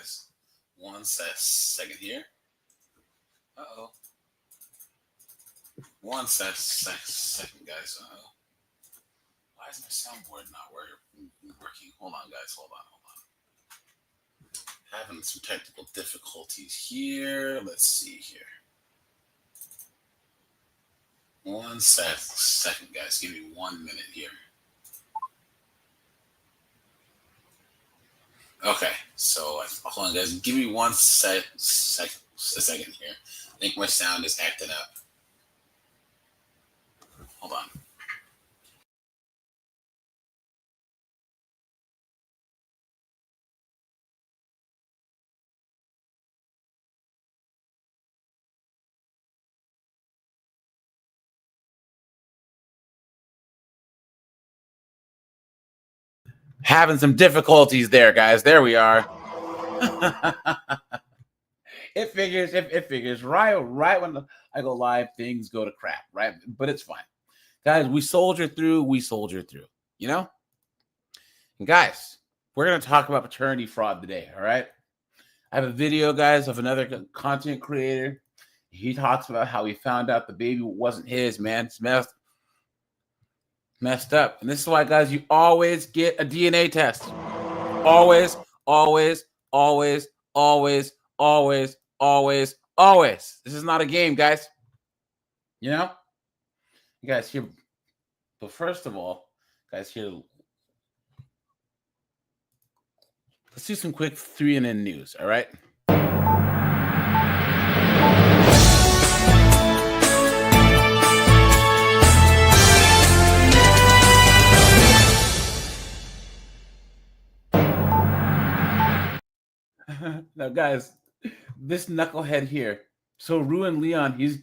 guys. One second here. Uh-oh. One second, guys. Uh-oh. Why is my soundboard not working? Hold on, guys. Hold on. Having some technical difficulties here. Let's see here. One second, guys. Give me 1 minute here. Okay, so hold on, guys. Give me one second here. I think my sound is acting up. Hold on. Having some difficulties there, guys. There we are. It figures. Right when I go live, things go to crap, right? But it's fine. Guys, we soldier through. You know? And guys, we're going to talk about paternity fraud today, all right? I have a video, guys, of another content creator. He talks about how he found out the baby wasn't his, man. It's messed up. And this is why, guys, you always get a DNA test. Always. This is not a game, guys. You know? You guys here. But first of all, guys, here. Let's do some quick 3NN news, all right? Now, guys, this knucklehead here. So Ruin Leon, he's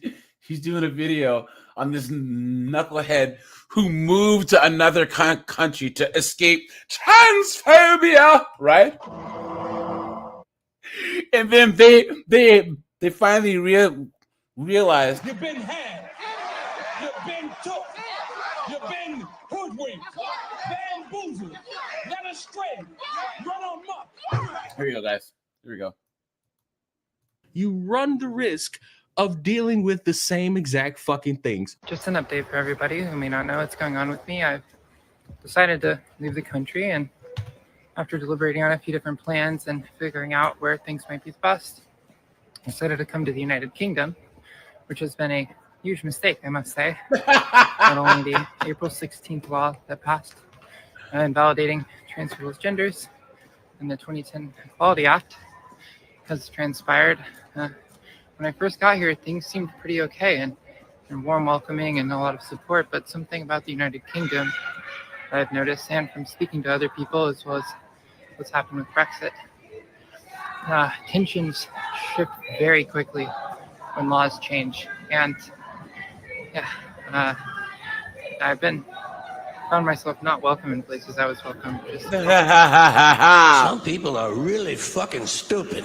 doing a video on this knucklehead who moved to another country to escape transphobia, right? And then they finally realized you've been had, you've been took, you've been hoodwinked, bamboozled, led astray, run amok. Here we go, guys. Here we go. You run the risk of dealing with the same exact fucking things. Just an update for everybody who may not know what's going on with me. I've decided to leave the country, and after deliberating on a few different plans and figuring out where things might be best, I decided to come to the United Kingdom, which has been a huge mistake, I must say. Not only the April 16th law that passed invalidating trans people's genders and the 2010 Equality Act has transpired. When I first got here, things seemed pretty okay and warm, welcoming, and a lot of support. But something about the United Kingdom that I've noticed, and from speaking to other people, as well as what's happened with Brexit, tensions shift very quickly when laws change. And I've found myself not welcome in places I was welcome. Some people are really fucking stupid.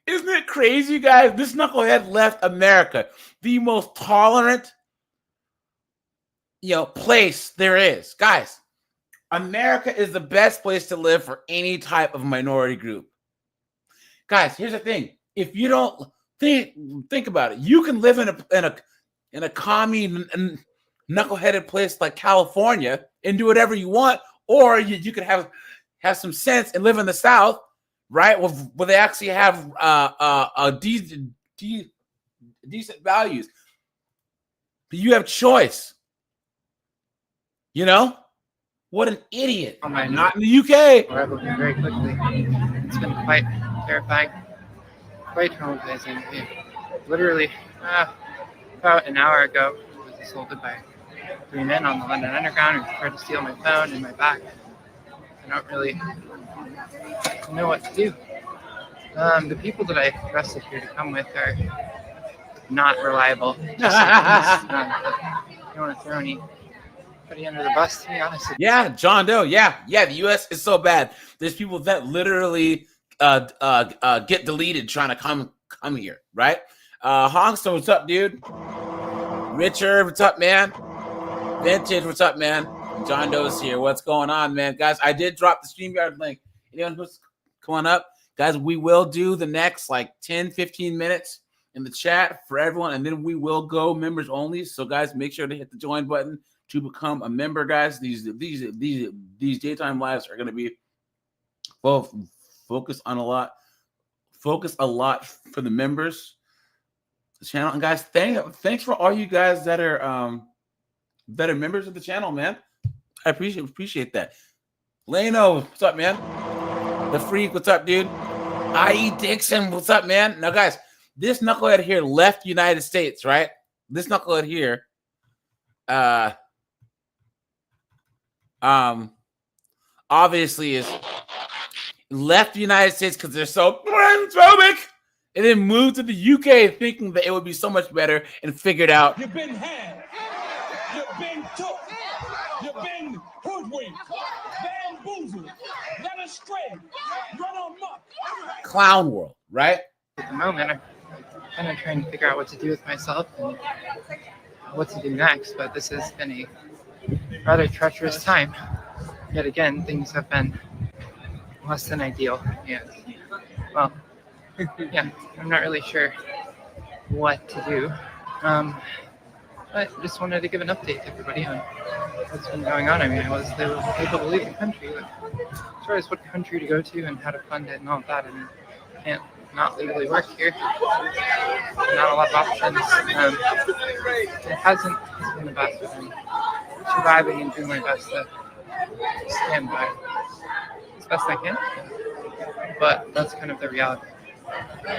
Isn't it crazy, guys? This knucklehead left America, the most tolerant, place there is. Guys, America is the best place to live for any type of minority group. Guys, here's the thing: if you don't think about it, you can live in a commie knuckleheaded place like California and do whatever you want, or you could have some sense and live in the South. Right, where they actually have decent values, but you have choice. What an idiot! Not in the UK. Very quickly, it's been quite terrifying, quite traumatizing. Literally, about an hour ago, I was assaulted by 3 men on the London Underground who tried to steal my phone and my bag. I don't really know what to do. The people that I arrested here to come with are not reliable. Just I don't want to throw anybody under the bus, to be honest. Yeah, John Doe. Yeah. The U.S. is so bad. There's people that literally get deleted trying to come here, right? Honkster, what's up, dude? Richard, what's up, man? Vintage, what's up, man? John Doe's here. What's going on, man? Guys, I did drop the StreamYard link. Anyone who's coming up, guys, we will do the next like 10, 15 minutes in the chat for everyone, and then we will go members only. So, guys, make sure to hit the join button to become a member, guys. These daytime lives are going to be focus a lot for the members, the channel. And guys, thanks for all you guys that are members of the channel, man. I appreciate that. Leno, what's up, man? The Freak, what's up, dude? IE Dixon, what's up, man? Now, guys, this knucklehead here left the United States, right? This knucklehead here, obviously is left the United States because they're so transphobic, and then moved to the UK thinking that it would be so much better, and figured out You've been had. You've been took. You've been hoodwinked. Bamboozled. Led astray. Run amok. clown world, right? At the moment, I'm kind of trying to figure out what to do with myself and what to do next, but this has been a rather treacherous time. Yet again, things have been less than ideal, and, well, yeah, I'm not really sure what to do, but just wanted to give an update to everybody on what's been going on. I mean, I was able to leave the country, but as far as what country to go to and how to fund it and all of that, I mean, I can't not legally work here. Not a lot of options. It hasn't been the best, but I'm surviving and doing my best to stand by as best I can. But that's kind of the reality. What's going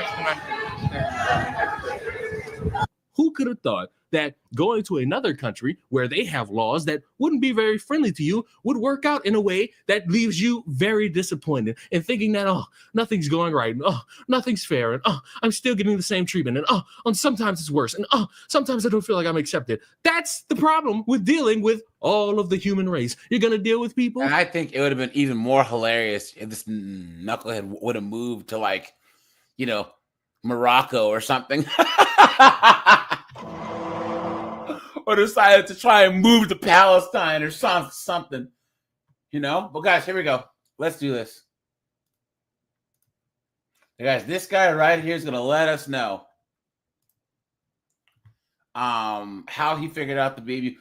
on? Who could have thought that going to another country where they have laws that wouldn't be very friendly to you would work out in a way that leaves you very disappointed and thinking that, oh, nothing's going right, and oh, nothing's fair, and oh, I'm still getting the same treatment, and oh, and sometimes it's worse, and oh, sometimes I don't feel like I'm accepted. That's the problem with dealing with all of the human race. You're going to deal with people. And I think it would have been even more hilarious if this knucklehead would have moved to, like, you know, Morocco or something. Or decided to try and move to Palestine or something, you know? But guys, here we go. Let's do this. Hey guys, this guy right here is going to let us know how he figured out the baby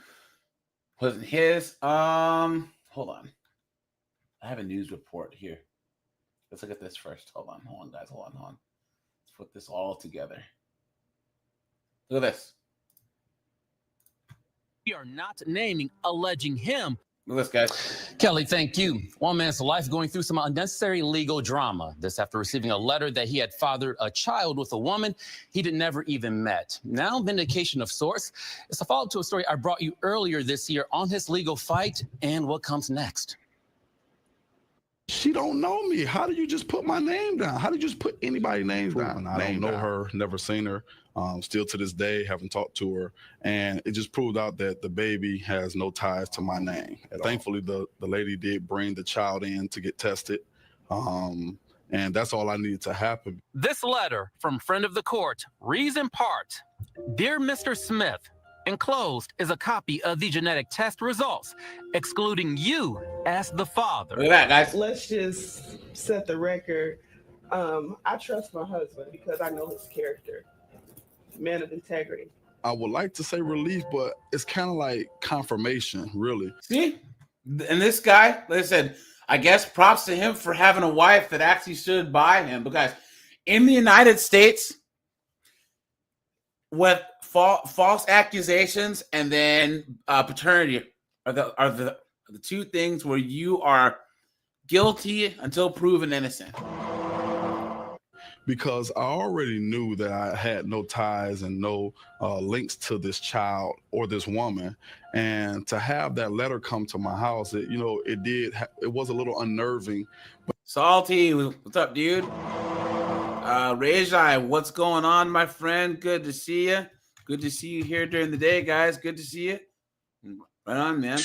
wasn't his. Hold on. I have a news report here. Let's look at this first. Hold on, guys. Hold on. Let's put this all together. Look at this. We are not naming, alleging him. Look at this, guys. Kelly, thank you. One man's life going through some unnecessary legal drama. This after receiving a letter that he had fathered a child with a woman he'd never even met. Now, vindication of sorts. It's a follow-up to a story I brought you earlier this year on his legal fight and what comes next. She don't know me. How did you just put my name down? How did you just put anybody's name down? I don't know her, never seen her. Still to this day, haven't talked to her. And it just proved out that the baby has no ties to my name. Thankfully, the lady did bring the child in to get tested. And that's all I needed to happen. This letter from friend of the court reads in part, Dear Mr. Smith, enclosed is a copy of the genetic test results, excluding you as the father. Look at that, guys. Let's just set the record. I trust my husband because I know his character. Man of integrity. I would like to say relief, but it's kind of like confirmation, really. See? And this guy, like I said, I guess props to him for having a wife that actually stood by him. But guys, in the United States, with false accusations and then paternity are the two things where you are guilty until proven innocent. Because I already knew that I had no ties and no links to this child or this woman, and to have that letter come to my house, it was a little unnerving. Salty, what's up, dude? Rajai, what's going on, my friend? Good to see you. Good to see you here during the day, guys. Good to see you. Right on, man.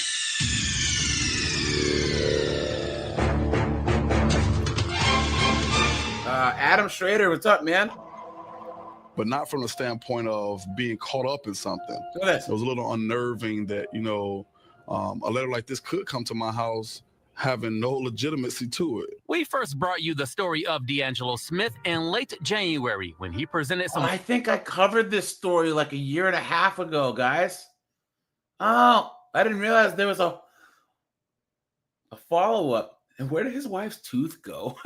Adam Schrader, what's up, man? But not from the standpoint of being caught up in something. Look at this. It was a little unnerving that, a letter like this could come to my house having no legitimacy to it. We first brought you the story of D'Angelo Smith in late January when he presented some. I think I covered this story like a year and a half ago, guys. Oh, I didn't realize there was a follow-up. And where did his wife's tooth go?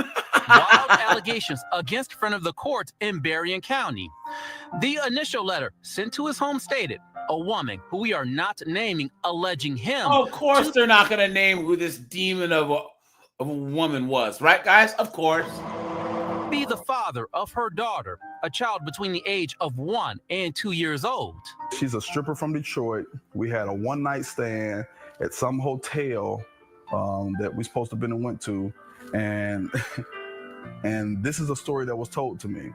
Wild allegations against friend of the court in Berrien County. The initial letter sent to his home stated a woman who we are not naming alleging him. Oh, of course they're not going to name who this demon of a woman was, right, guys? Of course. Be the father of her daughter, a child between the age of 1 and 2 years old. She's a stripper from Detroit. We had a one-night stand at some hotel that we supposed to have been and went to, and and this is a story that was told to me.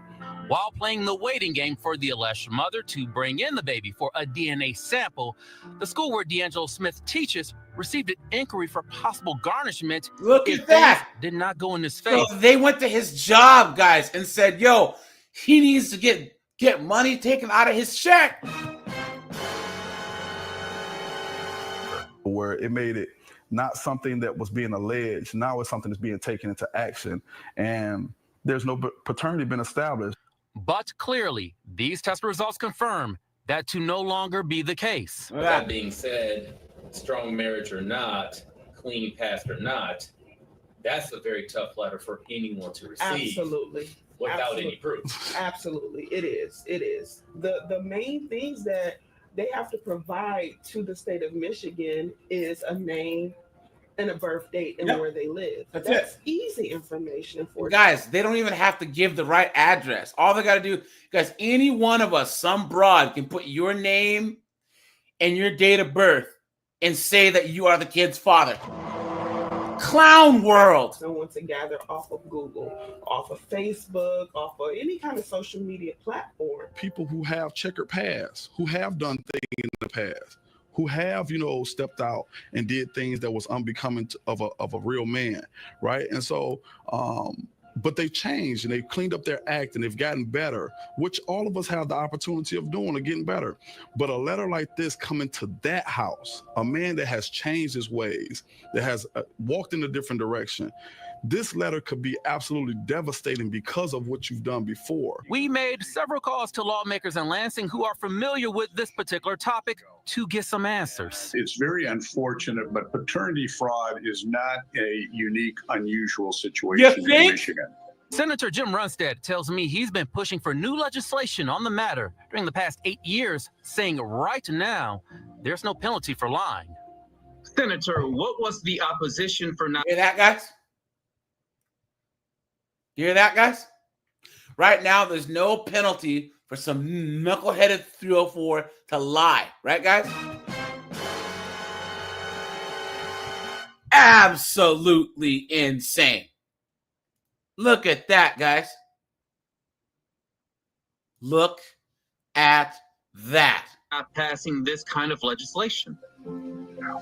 While playing the waiting game for the alleged mother to bring in the baby for a DNA sample, the school where D'Angelo Smith teaches received an inquiry for possible garnishment. Look if at that. Did not go in his face. So they went to his job, guys, and said, yo, he needs to get money taken out of his check. Where it made it not something that was being alleged. Now it's something that's being taken into action. And there's no paternity been established. But clearly, these test results confirm that to no longer be the case. That being said, strong marriage or not, clean past or not, that's a very tough letter for anyone to receive. Absolutely. Without any proof. Absolutely. It is. It is. The main things that they have to provide to the state of Michigan is a name and a birth date and where they live. That's easy information for guys. They don't even have to give the right address. All they got to do, guys, any one of us, some broad, can put your name and your date of birth and say that you are the kid's father. Clown world. Someone to gather off of Google, off of Facebook, off of any kind of social media platform. People who have checkered past, who have done things in the past, who have, stepped out and did things that was unbecoming of a real man, right? And so, but they've changed and they've cleaned up their act and they've gotten better, which all of us have the opportunity of doing or getting better. But a letter like this coming to that house, a man that has changed his ways, that has walked in a different direction, this letter could be absolutely devastating because of what you've done before. We made several calls to lawmakers in Lansing who are familiar with this particular topic to get some answers. It's very unfortunate, but paternity fraud is not a unique, unusual situation in Michigan. Senator Jim Runstead tells me he's been pushing for new legislation on the matter during the past 8 years, saying right now there's no penalty for lying. Senator, what was the opposition for not... Hear that, guys? You hear that, guys? Right now, there's no penalty for some knuckleheaded 304 to lie. Right, guys? Absolutely insane. Look at that, guys. Look at that. Not passing this kind of legislation.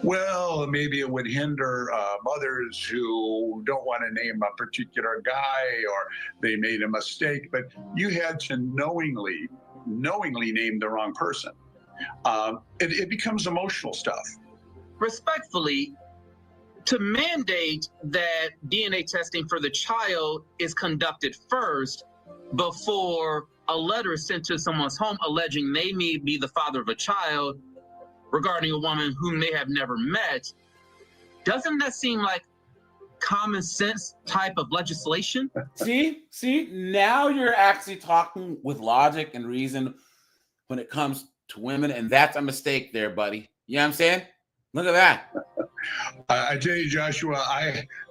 Well, maybe it would hinder mothers who don't want to name a particular guy or they made a mistake, but you had to knowingly name the wrong person. It becomes emotional stuff. Respectfully, to mandate that DNA testing for the child is conducted first before a letter is sent to someone's home alleging they may be the father of a child regarding a woman whom they have never met, doesn't that seem like common sense type of legislation? See, now you're actually talking with logic and reason when it comes to women, and that's a mistake there, buddy. You know what I'm saying? Look at that. I tell you, Joshua,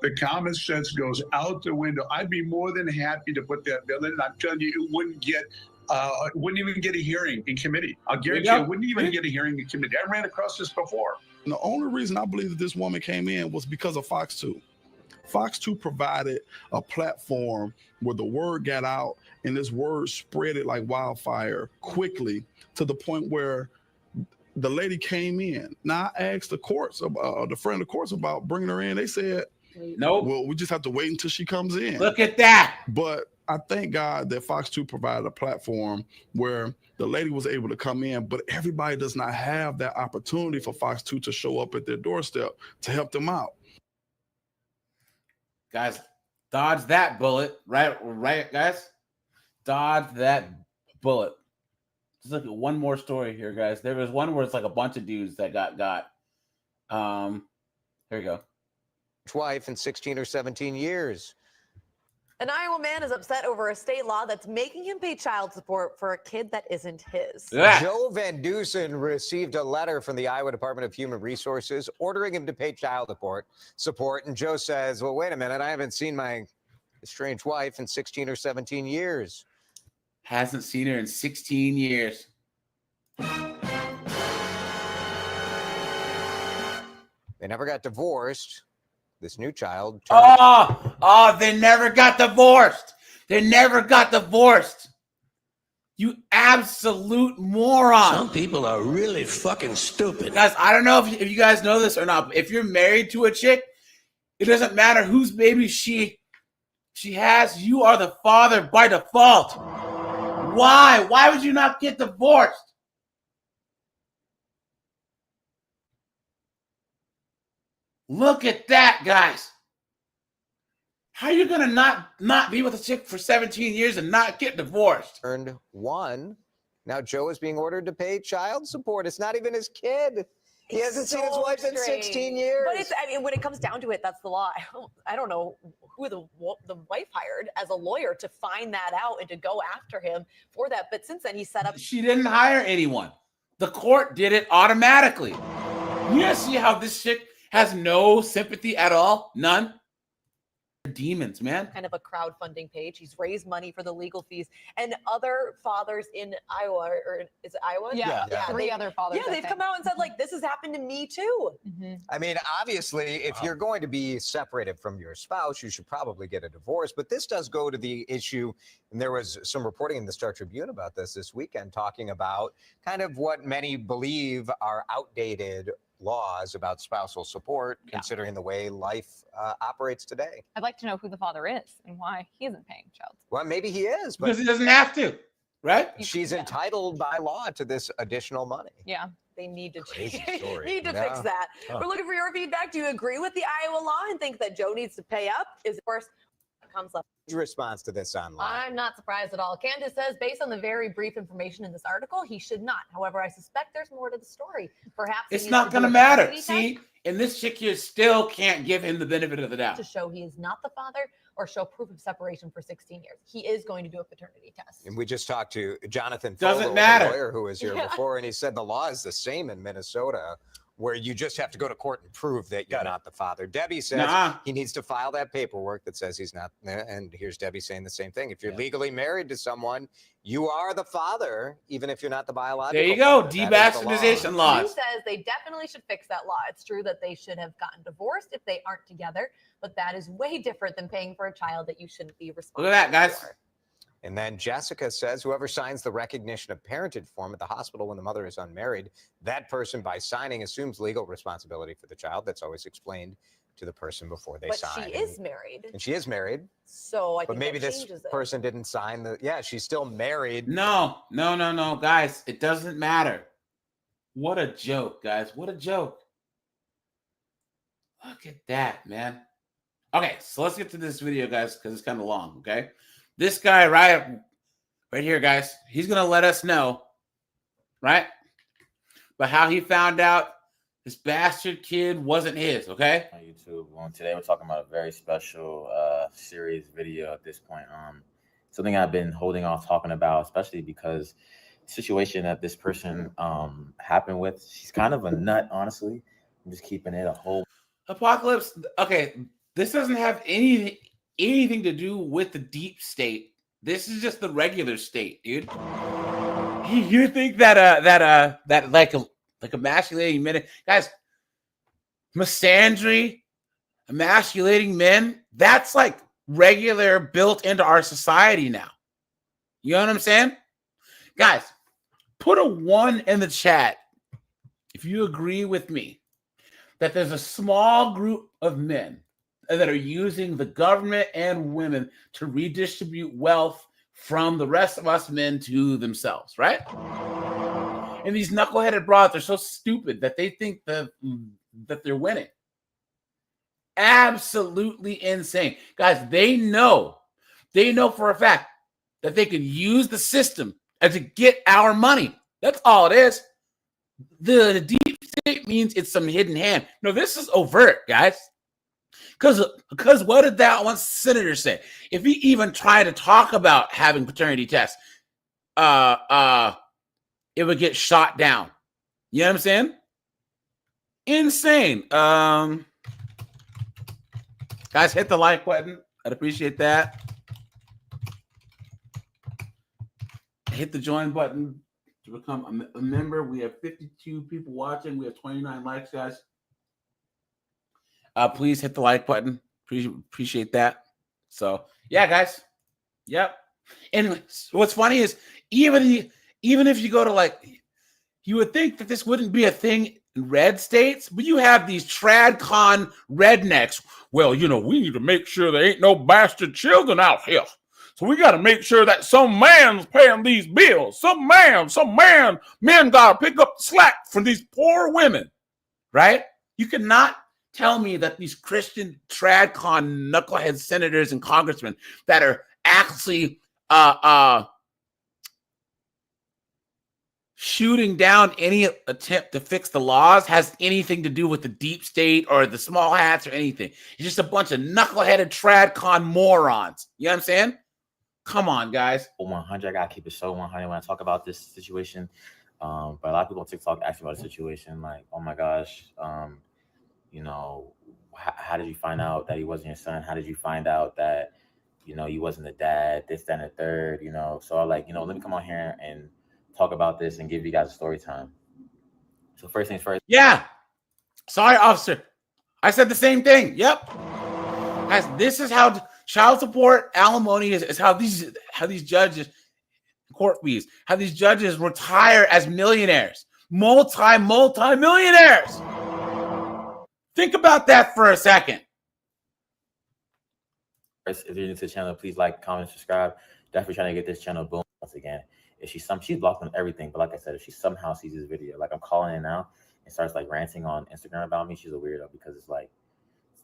the common sense goes out the window. I'd be more than happy to put that bill in. I'm telling you, it wouldn't even get a hearing in committee. I'll guarantee you, it wouldn't even get a hearing in committee. I ran across this before. And the only reason I believe that this woman came in was because of Fox 2. Fox 2 provided a platform where the word got out and this word spread it like wildfire quickly to the point where the lady came in. Now I asked the courts, the friend of the courts about bringing her in. They said, no. Well, we just have to wait until she comes in. Look at that. But I thank God that Fox 2 provided a platform where the lady was able to come in, but everybody does not have that opportunity for Fox 2 to show up at their doorstep to help them out. Guys, dodge that bullet. Right, guys? Dodge that bullet. Let's look at one more story here, guys. There was one where it's like a bunch of dudes that got. Here we go. Wife in 16 or 17 years. An Iowa man is upset over a state law that's making him pay child support for a kid that isn't his. Joe Van Dusen received a letter from the Iowa Department of Human Resources ordering him to pay child support. And Joe says, well, wait a minute, I haven't seen my estranged wife in 16 or 17 years. Hasn't seen her in 16 years. They never got divorced. This new child. They never got divorced. They never got divorced. You absolute moron. Some people are really fucking stupid. Guys, I don't know if you guys know this or not, but if you're married to a chick, it doesn't matter whose baby she has. You are the father by default. Why? Why would you not get divorced? Look at that, guys. How are you going to not be with a chick for 17 years and not get divorced? Earned one. Now Joe is being ordered to pay child support. It's not even his kid. He hasn't seen his wife in 16 years. But it's, I mean, when it comes down to it, that's the law. I don't know who the wife hired as a lawyer to find that out and to go after him for that. But since then, he set up. She didn't hire anyone. The court did it automatically. You guys see how this chick has no sympathy at all? None. Demons, man. Kind of a crowdfunding page. He's raised money for the legal fees, and other fathers in Iowa, or is it Iowa? Yeah. Three other fathers. Yeah, they've come out and said, like, this has happened to me too. I mean, obviously, if you're going to be separated from your spouse, you should probably get a divorce. But this does go to the issue, and there was some reporting in the Star Tribune about this weekend, talking about kind of what many believe are outdated laws about spousal support, considering the way life operates today. I'd like to know who the father is and why he isn't paying child support. Well, maybe he is, but because he doesn't have to, right? She's entitled by law to this additional money. Yeah. They need to Crazy fix story. that. We're looking for your feedback. Do you agree with the Iowa law and think that Joe needs to pay up? Is of course comes up. Response to this online. I'm not surprised at all. Candace says, based on the very brief information in this article, he should not. However, I suspect there's more to the story. Perhaps it's not going to matter. See, and this chick here still can't give him the benefit of the doubt to show he is not the father or show proof of separation for 16 years. He is going to do a paternity test. And we just talked to Jonathan Doesn't Fogel, matter. the lawyer who was here before, and he said the law is the same in Minnesota, where you just have to go to court and prove that you're not the father. Debbie says he needs to file that paperwork that says he's not. And here's Debbie saying the same thing. If you're legally married to someone, you are the father, even if you're not the biological. There you go. father. Debastardization laws. He says they definitely should fix that law. It's true that they should have gotten divorced if they aren't together, but that is way different than paying for a child that you shouldn't be responsible Look at that, guys. for. And then Jessica says whoever signs the recognition of parentage form at the hospital when the mother is unmarried, that person by signing assumes legal responsibility for the child. That's always explained to the person before they sign. But she is married. And she is married. So I but think maybe that this changes it. person didn't sign the. Yeah, she's still married. No, guys. It doesn't matter. What a joke, guys. What a joke. Look at that, man. Okay, so let's get to this video, guys, because it's kind of long, okay? This guy right here, guys, he's going to let us know, right? But how he found out this bastard kid wasn't his, okay? On YouTube. Today we're talking about a very special series video at this point. Something I've been holding off talking about, especially because the situation that this person happened with, she's kind of a nut, honestly. I'm just keeping it a whole. Apocalypse, okay, this doesn't have anything to do with the deep state. This is just the regular state, dude. You think that like emasculating men, guys, misandry, emasculating men, that's like regular built into our society now. You know what I'm saying? Guys, put a 1 in the chat if you agree with me that there's a small group of men, that are using the government and women to redistribute wealth from the rest of us men to themselves, right? And these knuckleheaded broads are so stupid that they think that they're winning. Absolutely insane. Guys, they know for a fact that they can use the system to get our money. That's all it is. The deep state means it's some hidden hand. No, this is overt, guys. Because what did that one senator say? If he even tried to talk about having paternity tests, it would get shot down. You know what I'm saying? Insane. Guys, hit the like button. I'd appreciate that. Hit the join button to become a member. We have 52 people watching. We have 29 likes, guys. Please hit the like button. Appreciate that. So, yeah, guys. Yep. And what's funny is even if you go to like, you would think that this wouldn't be a thing in red states, but you have these TradCon rednecks. Well, you know, we need to make sure there ain't no bastard children out here. So we got to make sure that some man's paying these bills. Some men got to pick up the slack for these poor women, right? You cannot tell me that these Christian TradCon knucklehead senators and congressmen that are actually shooting down any attempt to fix the laws has anything to do with the deep state or the small hats or anything. It's just a bunch of knuckleheaded TradCon morons. You know what I'm saying? Come on, guys. 100. I gotta keep it so 100 when I talk about this situation. But a lot of people on TikTok ask me about the situation, like, "Oh my gosh, you know, how did you find out that he wasn't your son? How did you find out that, you know, you wasn't the dad? This, that, and the third, you know." So I'm like, you know, let me come on here and talk about this and give you guys a story time. So first things first. Yeah. Sorry, officer. I said the same thing. Yep. Guys, this is how child support, alimony is how these judges, court fees, how these judges retire as millionaires, multi-millionaires. Think about that for a second. If you're new to the channel, please like, comment, subscribe. Definitely trying to get this channel boom once again. If she's blocked on everything, but like I said, if she somehow sees this video, like I'm calling in now and starts like ranting on Instagram about me, she's a weirdo because it's like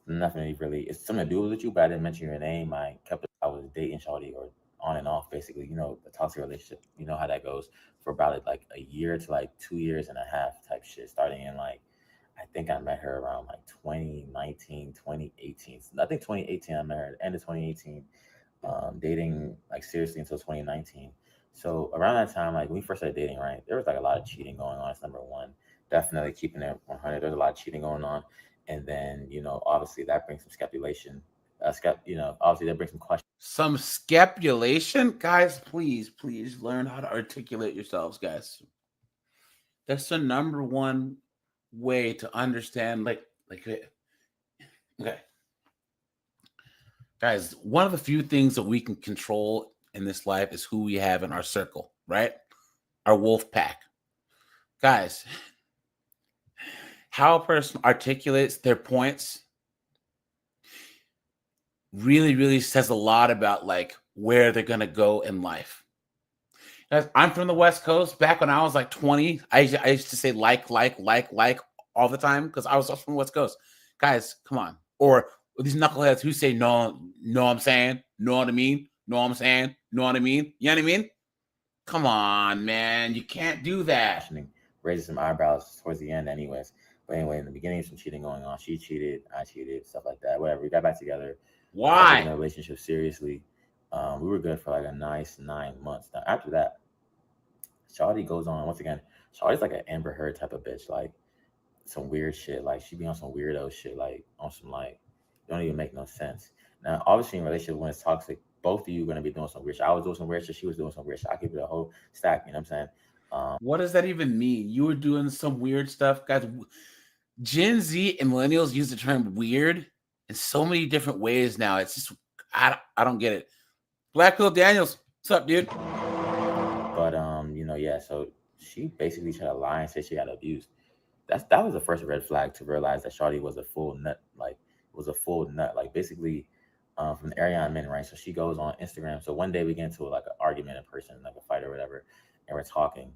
nothing really. It's something to do with you, but I didn't mention your name. I was dating Shawty or on and off, basically. You know, a toxic relationship. You know how that goes for about like a year to like 2.5 years type shit. Starting in like, I think I met her around like 2019, 2018. I think 2018 I met her, end of 2018. Dating like seriously until 2019. So around that time, like when we first started dating, right, there was like a lot of cheating going on. That's number one. Definitely keeping it 100. There's a lot of cheating going on. And then, you know, obviously that brings some speculation. You know, obviously that brings some questions. Some speculation? Guys, please learn how to articulate yourselves, guys. That's the number one way to understand, okay. Guys, one of the few things that we can control in this life is who we have in our circle, right? Our wolf pack. Guys, how a person articulates their points really says a lot about like where they're gonna go in life. Guys, I'm from the West Coast. Back when I was like 20, I used to say like all the time because I was from the West Coast. Guys, come on. Or these knuckleheads who say no, I'm saying, know what I mean, know what I'm saying, know what I mean, you know what I mean? Come on, man, you can't do that. Raises some eyebrows towards the end, anyways. But anyway, in the beginning, some cheating going on. She cheated, I cheated, stuff like that. Whatever. We got back together. Why? In a relationship seriously. We were good for like a nice 9 months. Now after that, Shawty goes on once again. Shawty's like an Amber Heard type of bitch, like some weird shit. Like she be on some weirdo shit, like on some like don't even make no sense. Now, obviously, in a relationship when it's toxic, both of you are gonna be doing some weird shit. I was doing some weird shit. She was doing some weird shit. I keep it a whole stack. You know what I'm saying? What does that even mean? You were doing some weird stuff, guys. Gen Z and millennials use the term weird in so many different ways now. It's just I don't get it. Black Pill Daniels, what's up, dude? But you know, yeah. So she basically tried to lie and say she got abused. That was the first red flag to realize that Shawty was a full nut. Like was a full nut. Like basically, from the area I'm in, right? So she goes on Instagram. So one day we get into like an argument in person, like a fight or whatever, and we're talking.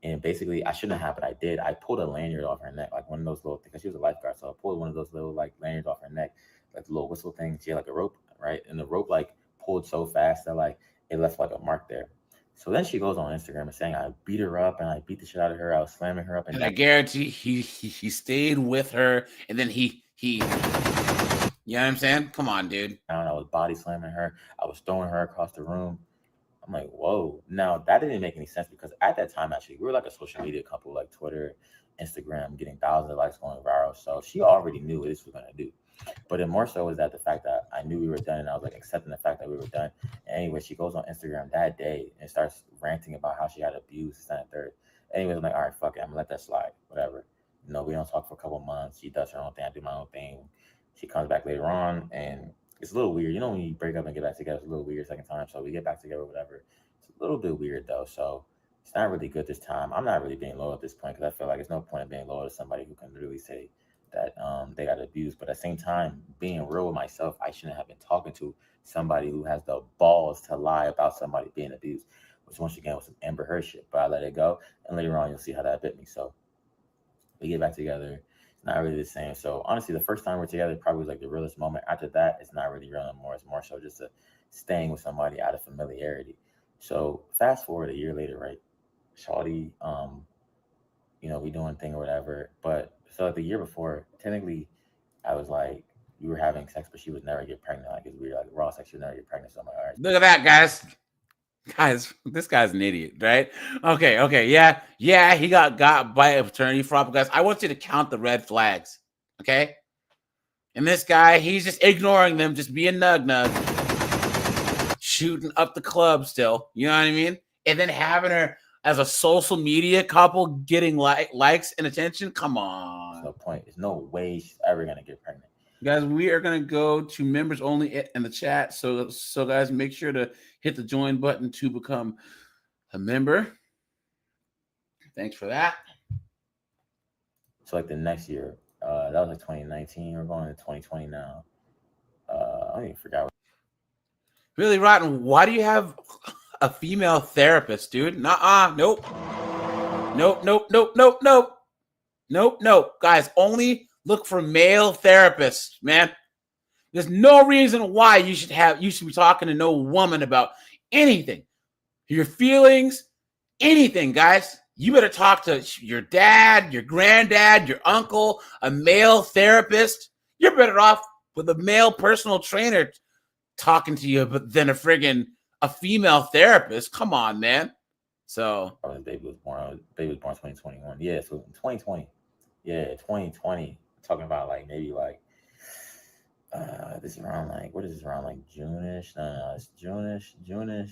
And basically, I shouldn't have, but I did. I pulled a lanyard off her neck, like one of those little, because she was a lifeguard. So I pulled one of those little like lanyards off her neck, like the little whistle thing. She had like a rope, right? And the rope like pulled so fast that like it left like a mark there. So then she goes on Instagram and saying I beat her up and I beat the shit out of her. I was slamming her up. And I guarantee he stayed with her, and then he you know what I'm saying? Come on, dude. I was body slamming her. I was throwing her across the room. I'm like, whoa. Now, that didn't make any sense because at that time, actually, we were like a social media couple, like Twitter, Instagram, getting thousands of likes, going viral. So she already knew what this was going to do. But it more so was that the fact that I knew we were done, and I was like accepting the fact that we were done. And anyway, she goes on Instagram that day and starts ranting about how she had abused, this, that, and third. Anyways, I'm like, all right, fuck it. I'm going to let that slide, whatever. You know, we don't talk for a couple months. She does her own thing. I do my own thing. She comes back later on, and it's a little weird. You know, when you break up and get back together, it's a little weird second time. So we get back together, whatever. It's a little bit weird, though. So it's not really good this time. I'm not really being loyal at this point because I feel like there's no point in being loyal to somebody who can really say that they got abused. But at the same time, being real with myself, I shouldn't have been talking to somebody who has the balls to lie about somebody being abused, which once again was some Amber Heard shit. But I let it go, and later on, you'll see how that bit me. So we get back together. Not really the same. So honestly, the first time we're together probably was like the realest moment. After that, it's not really real anymore. It's more so just staying with somebody out of familiarity. So fast forward a year later, right? Shawty, you know, we doing thing or whatever. But so like the year before, technically, I was like, we were having sex, but she would never get pregnant. Like it's weird, like raw sex, she would never get pregnant. So I'm like, all right. Look at that, guys. Guys, this guy's an idiot, right? Okay, yeah, he got by a paternity fraud. But guys, I want you to count the red flags, okay? And this guy, he's just ignoring them, just being nug, shooting up the club still, you know what I mean? And then having her as a social media couple getting likes and attention. Come on. There's no point. There's no way she's ever gonna get pregnant. Guys, we are going to go to members only in the chat. So guys, make sure to hit the join button to become a member. Thanks for that. So like the next year, that was like 2019. We're going to 2020 now. I don't even forgot. Really, Rotten, why do you have a female therapist, dude? Nope. Nope. Guys, only look for male therapists, man. There's no reason why you should be talking to no woman about anything. Your feelings, anything, guys. You better talk to your dad, your granddad, your uncle, a male therapist. You're better off with a male personal trainer talking to you than a female therapist. Come on, man. So baby was born 2021. Yeah, so in 2020. Yeah, 2020. Talking about like maybe like this is around like what is this around like June-ish? No, it's June-ish,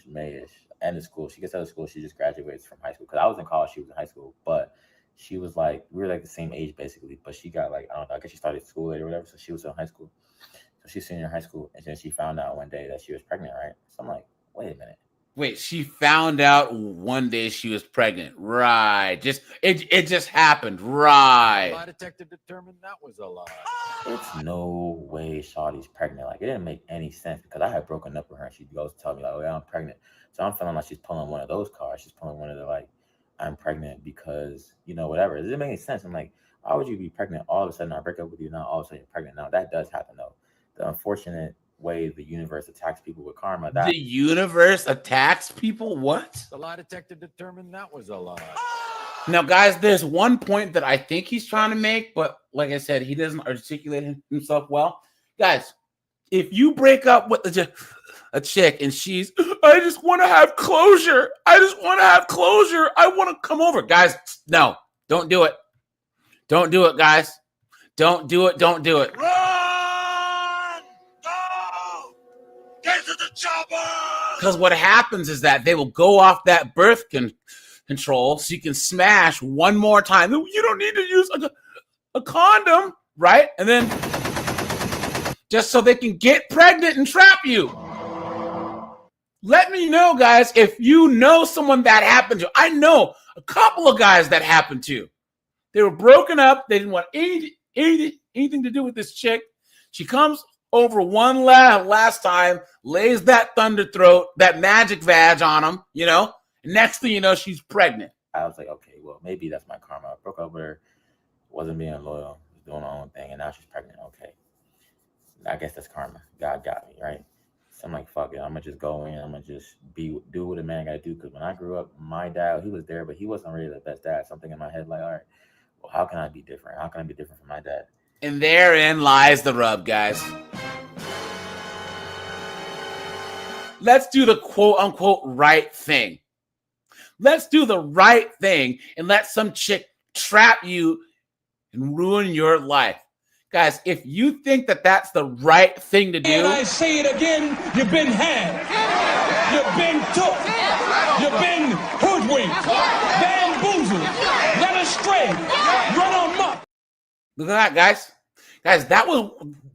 May-ish. End of school. She gets out of school. She just graduates from high school. Because I was in college, she was in high school. But she was like, we were like the same age basically. But she got like, I don't know, I guess she started school later or whatever. So she was in high school. So she's senior in high school. And then she found out one day that she was pregnant, right? So I'm like, wait a minute. Wait, she found out one day she was pregnant. Right. It just happened. Right. Lie detector determined that was a lie. It's no way Shawty's pregnant. Like, it didn't make any sense because I had broken up with her and she goes to tell me, like, oh, yeah, I'm pregnant. So I'm feeling like she's pulling one of those cards. She's pulling one of the, like, I'm pregnant because, you know, whatever. It didn't make any sense. I'm like, why would you be pregnant all of a sudden? I break up with you now, all of a sudden you're pregnant. Now, that does happen, though. The unfortunate way the universe attacks people with karma. The universe attacks people? What? The lie detector determined that was a lie. Now, guys, there's one point that I think he's trying to make, but like I said, he doesn't articulate himself well. Guys, if you break up with a chick and she's, I just want to have closure. I want to come over. Guys, no, don't do it. Don't do it, guys. Don't do it. Get to the chopper! Because what happens is that they will go off that birth control so you can smash one more time. You don't need to use a condom, right? And then just so they can get pregnant and trap you. Let me know, guys, if you know someone that happened to. I know a couple of guys that happened to. They were broken up. They didn't want anything to do with this chick. She comes over one last time, lays that thunder throat, that magic vag on him, you know. Next thing you know, she's pregnant. I was like, okay, well, maybe that's my karma. I broke up with her, wasn't being loyal, was doing her own thing, and now she's pregnant. Okay, I guess that's karma. God got me, right? So I'm like, fuck it. I'm gonna just go in. I'm gonna just do what a man gotta do. Because when I grew up, my dad, he was there, but he wasn't really the best dad. Something in my head, like, all right, well, how can I be different? How can I be different from my dad? And therein lies the rub, guys. Let's do the quote unquote right thing. Let's do the right thing and let some chick trap you and ruin your life. Guys, if you think that that's the right thing to do. And I say it again, you've been had. You've been took. You've been hoodwinked. Bamboozled. Led astray. Run amok. Look at that, guys. Guys,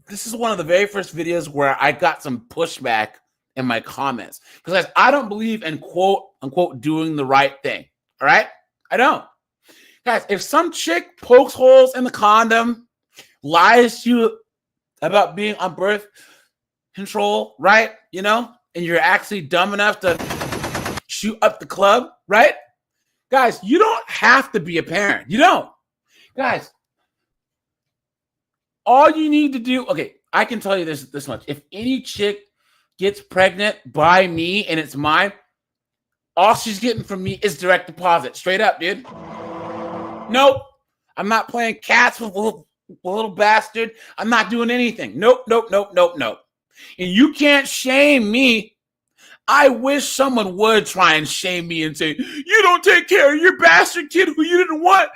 this is one of the very first videos where I got some pushback in my comments. Because guys, I don't believe in quote unquote doing the right thing. All right? I don't. Guys, if some chick pokes holes in the condom, lies to you about being on birth control, right? You know, and you're actually dumb enough to shoot up the club, right? Guys, you don't have to be a parent. You don't. Guys, all you need to do, okay, I can tell you this much. If any chick gets pregnant by me and it's mine, all she's getting from me is direct deposit. Straight up, dude. Nope. I'm not playing cats with a little bastard. I'm not doing anything. Nope. And you can't shame me. I wish someone would try and shame me and say, you don't take care of your bastard kid who you didn't want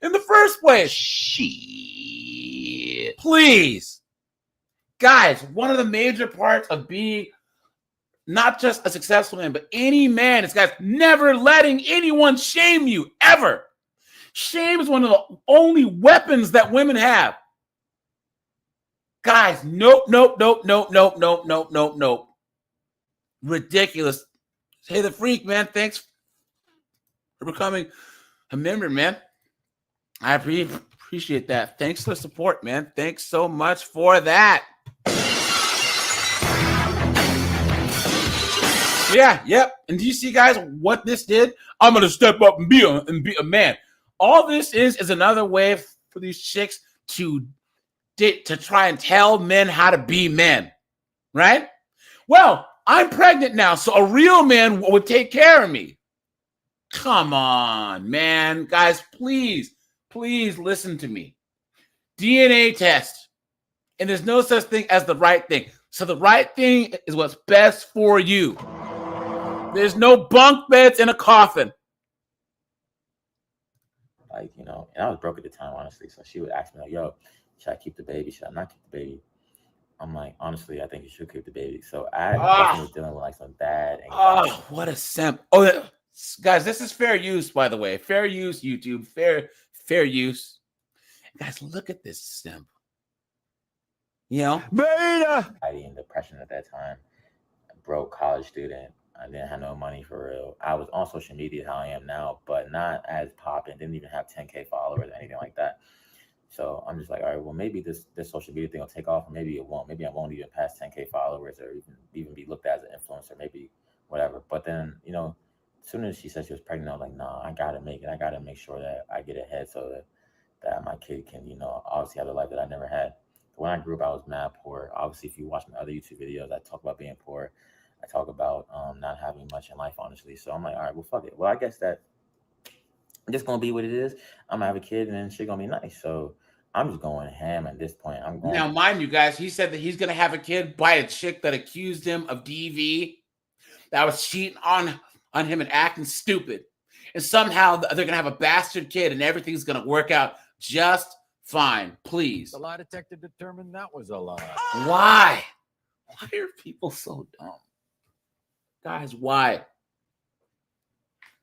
in the first place. Shit. Please. Guys, one of the major parts of being not just a successful man, but any man is, guys, never letting anyone shame you, ever. Shame is one of the only weapons that women have. Guys, nope. Ridiculous. Hey, the freak, man. Thanks for becoming a member, man. I appreciate that. Thanks for the support, man. Thanks so much for that. Yeah, yep. And do you see, guys, what this did? I'm going to step up and be a man. All this is another way for these chicks to try and tell men how to be men, right? Well, I'm pregnant now, so a real man would take care of me. Come on, man. Guys, please listen to me. DNA test. And there's no such thing as the right thing. So the right thing is what's best for you. There's no bunk beds in a coffin. Like, you know, and I was broke at the time, honestly. So she would ask me, like, yo, should I keep the baby? Should I not keep the baby? I'm like, honestly, I think you should keep the baby. So I was dealing with like some bad anxiety. Oh, what a simp. Oh, yeah. Guys, this is fair use, by the way. Fair use, YouTube. Fair use. Guys, look at this simp. You know? Beta! Anxiety and depression at that time. Broke college student. I didn't have no money for real. I was on social media how I am now, but not as popping. Didn't even have 10K followers or anything like that. So I'm just like, all right, well, maybe this social media thing will take off, or maybe it won't. Maybe I won't even pass 10K followers or even be looked at as an influencer, maybe whatever. But then, you know, as soon as she said she was pregnant, I was like, nah, I got to make it. I got to make sure that I get ahead so that my kid can, you know, obviously have a life that I never had. When I grew up, I was mad poor. Obviously, if you watch my other YouTube videos, I talk about being poor. I talk about not having much in life, honestly. So I'm like, all right, well, fuck it. Well, I guess that it's going to be what it is. I'm going to have a kid, and then she's going to be nice. So I'm just going ham at this point. Now, mind you, guys, he said that he's going to have a kid by a chick that accused him of DV, that was cheating on him and acting stupid. And somehow they're going to have a bastard kid, and everything's going to work out just fine. Please. The lie detector determined that was a lie. Why? Why are people so dumb? Guys, why?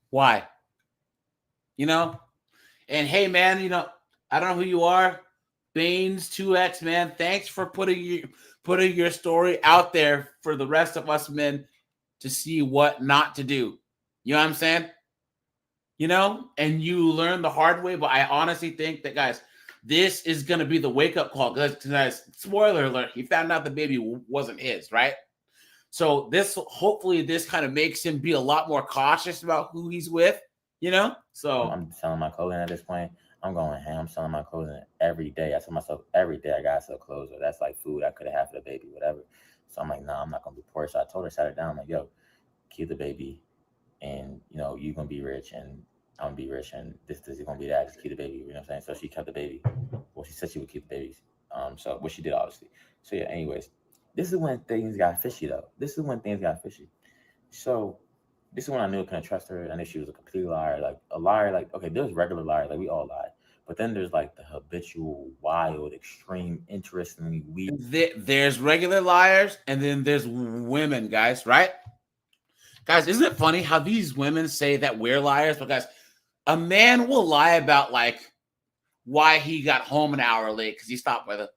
Why? You know? And hey, man, you know, I don't know who you are. Baines 2X, man. Thanks for putting your story out there for the rest of us men to see what not to do. You know what I'm saying? You know? And you learn the hard way, but I honestly think that, guys, this is going to be the wake-up call. Because, spoiler alert, he found out the baby wasn't his, right? So hopefully this kind of makes him be a lot more cautious about who he's with, you know? So I'm selling my clothing at this point. I'm going ham. I'm selling my clothing every day. I tell myself every day I gotta sell clothes, or that's like food I could have had for the baby, whatever. So I'm like, nah, I'm not gonna be poor. So I told her, sat her down, I'm like, yo, keep the baby, and you're gonna be rich, and I'm gonna be rich, and this is gonna be that. Just keep the baby. You know what I'm saying? So she kept the baby. Well, she said she would keep the babies. So what she did, obviously. So yeah. Anyways, this is when things got fishy, though. So this is when I knew I couldn't trust her. I knew she was a complete liar. Like a liar. Like, okay, there's regular liars. Like we all lie. But then there's like the habitual, wild, extreme, interestingly weird. There's regular liars, and then there's women, guys, right? Guys, isn't it funny how these women say that we're liars? But guys, a man will lie about like why he got home an hour late because he stopped by the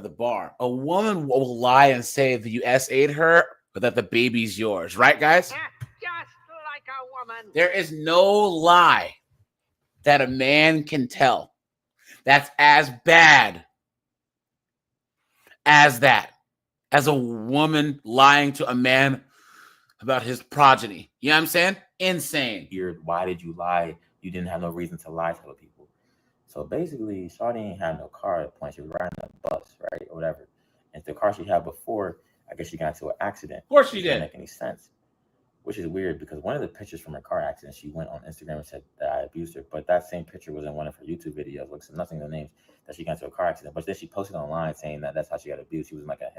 bar. A woman will lie and say that you SA'd her, but that the baby's yours, right, guys? Just like a woman. There is no lie that a man can tell that's as bad as that, as a woman lying to a man about his progeny. You know what I'm saying? Insane. Why did you lie? You didn't have no reason to lie to other people. So basically, Shawty ain't had no car at the point. She was riding a bus, right? Or whatever. And the car she had before, I guess she got into an accident. Of course she did. Didn't make any sense. Which is weird because one of the pictures from her car accident, she went on Instagram and said that I abused her. But that same picture was in one of her YouTube videos, like nothing no names, that she got into a car accident. But then she posted online saying that that's how she got abused. She was in like a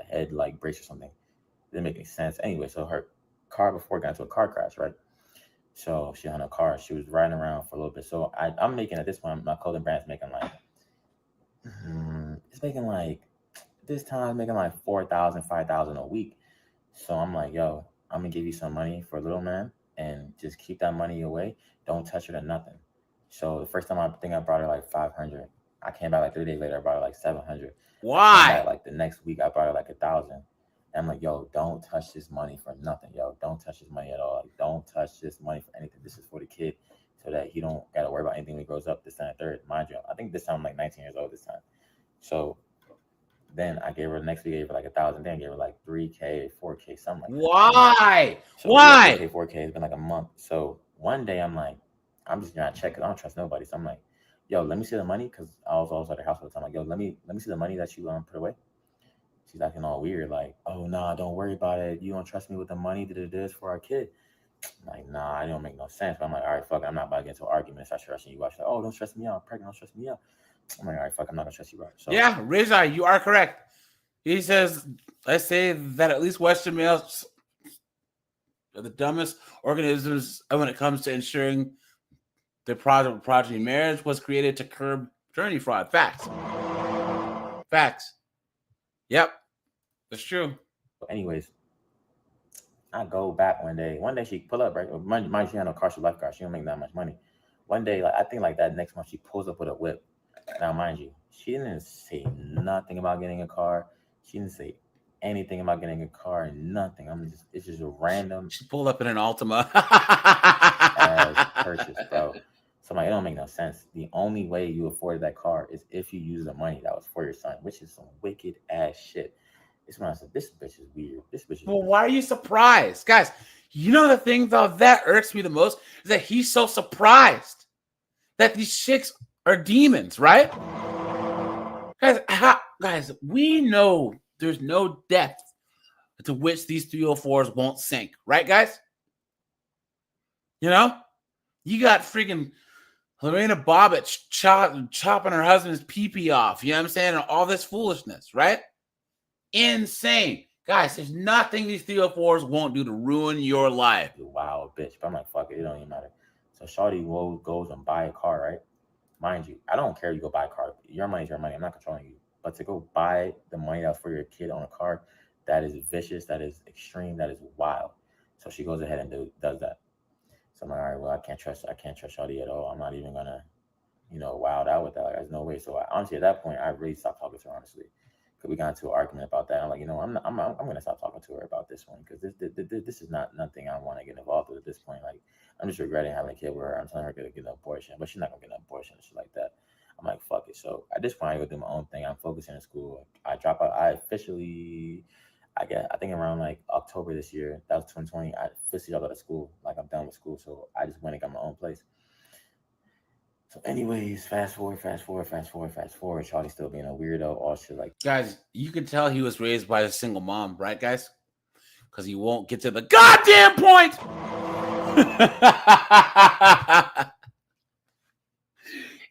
head like brace or something. Didn't make any sense. Anyway, so her car before got into a car crash, right? So she had a car. She was riding around for a little bit. So I'm making at this point, my clothing brand's making like, it's making like, this time making like $4,000, $5,000 a week. So I'm like, yo, I'm gonna give you some money for a little man and just keep that money away. Don't touch her to nothing. So the first time I think I brought her like 500. I came back like 3 days later, I brought her like 700. Why? Like the next week I brought her like 1,000. And I'm like, yo, don't touch this money for nothing, yo. Don't touch this money at all. Like, don't touch this money for anything. This is for the kid so that he don't gotta worry about anything when he grows up. This time, third, mind you. I think this time I'm like 19 years old this time. So then I gave her next week, I gave her like 1,000. Then I gave her like 3K, 4K, something like that. Why? So Why? 3K, 4K. It's been like a month. So one day I'm like, I'm just gonna check because I don't trust nobody. So I'm like, yo, let me see the money because I was always at her house all the time. I'm like, yo, let me see the money that you put away. She's acting all weird, like, oh no, don't worry about it. You don't trust me with the money that it is for our kid. I'm like, nah, it don't make no sense. But I'm like, all right, fuck it. I'm not about to get into an argument. Start trusting you. She's like, oh, don't stress me out. I'm pregnant. Don't stress me out. I'm like, all right, fuck, I'm not gonna trust you, bro. So yeah, Rizai, you are correct. He says, let's say that at least Western males are the dumbest organisms when it comes to ensuring the progeny. Marriage was created to curb paternity fraud. Facts. Yep, that's true. Anyways, I go back one day. One day she pull up, right? Mind she had no car, she lifeguard. She don't make that much money. One day, like I think like that next month, she pulls up with a whip. Now, mind you, she didn't say nothing about getting a car. She didn't say anything about getting a car. Nothing. It's just a random. She pulled up in an Altima. Purchase, bro. So I'm like, it don't make no sense. The only way you afforded that car is if you use the money that was for your son, which is some wicked ass shit. It's when I said, this bitch is weird. Well, why are you surprised? Guys, you know the thing, though, that irks me the most is that he's so surprised that these chicks are demons, right? Guys, we know there's no depth to which these 304s won't sink, right, guys? You know? You got freaking Lorena Bobbitt chopping her husband's pee-pee off, you know what I'm saying? And all this foolishness, right? Insane. Guys, there's nothing these 304s won't do to ruin your life. You wild bitch. But I'm like, fuck it, it don't even matter. So Shawty goes and buy a car, right? Mind you, I don't care if you go buy a car. Your money's your money. I'm not controlling you. But to go buy the money that's for your kid on a car, that is vicious, that is extreme, that is wild. So she goes ahead and does that. So I'm like, all right, well, I can't trust Shawty at all. I'm not even gonna, wild out with that. Like, there's no way. So honestly, at that point, I really stopped talking to her, honestly. Because we got into an argument about that. I'm like, I'm gonna stop talking to her about this one because this is not nothing I want to get involved with at this point. Like, I'm just regretting having a kid with her. I'm telling her to get an abortion, but she's not gonna get an abortion and shit like that. I'm like, fuck it. So at this point, I go do my own thing. I'm focusing in school. I drop out. I think around like October this year, that was 2020, I officially dropped out of school. Like, I'm done with school. So I just went and got my own place. So anyways, fast forward. Charlie's still being a weirdo, all shit like. Guys, you can tell he was raised by a single mom, right, guys? Because he won't get to the goddamn point.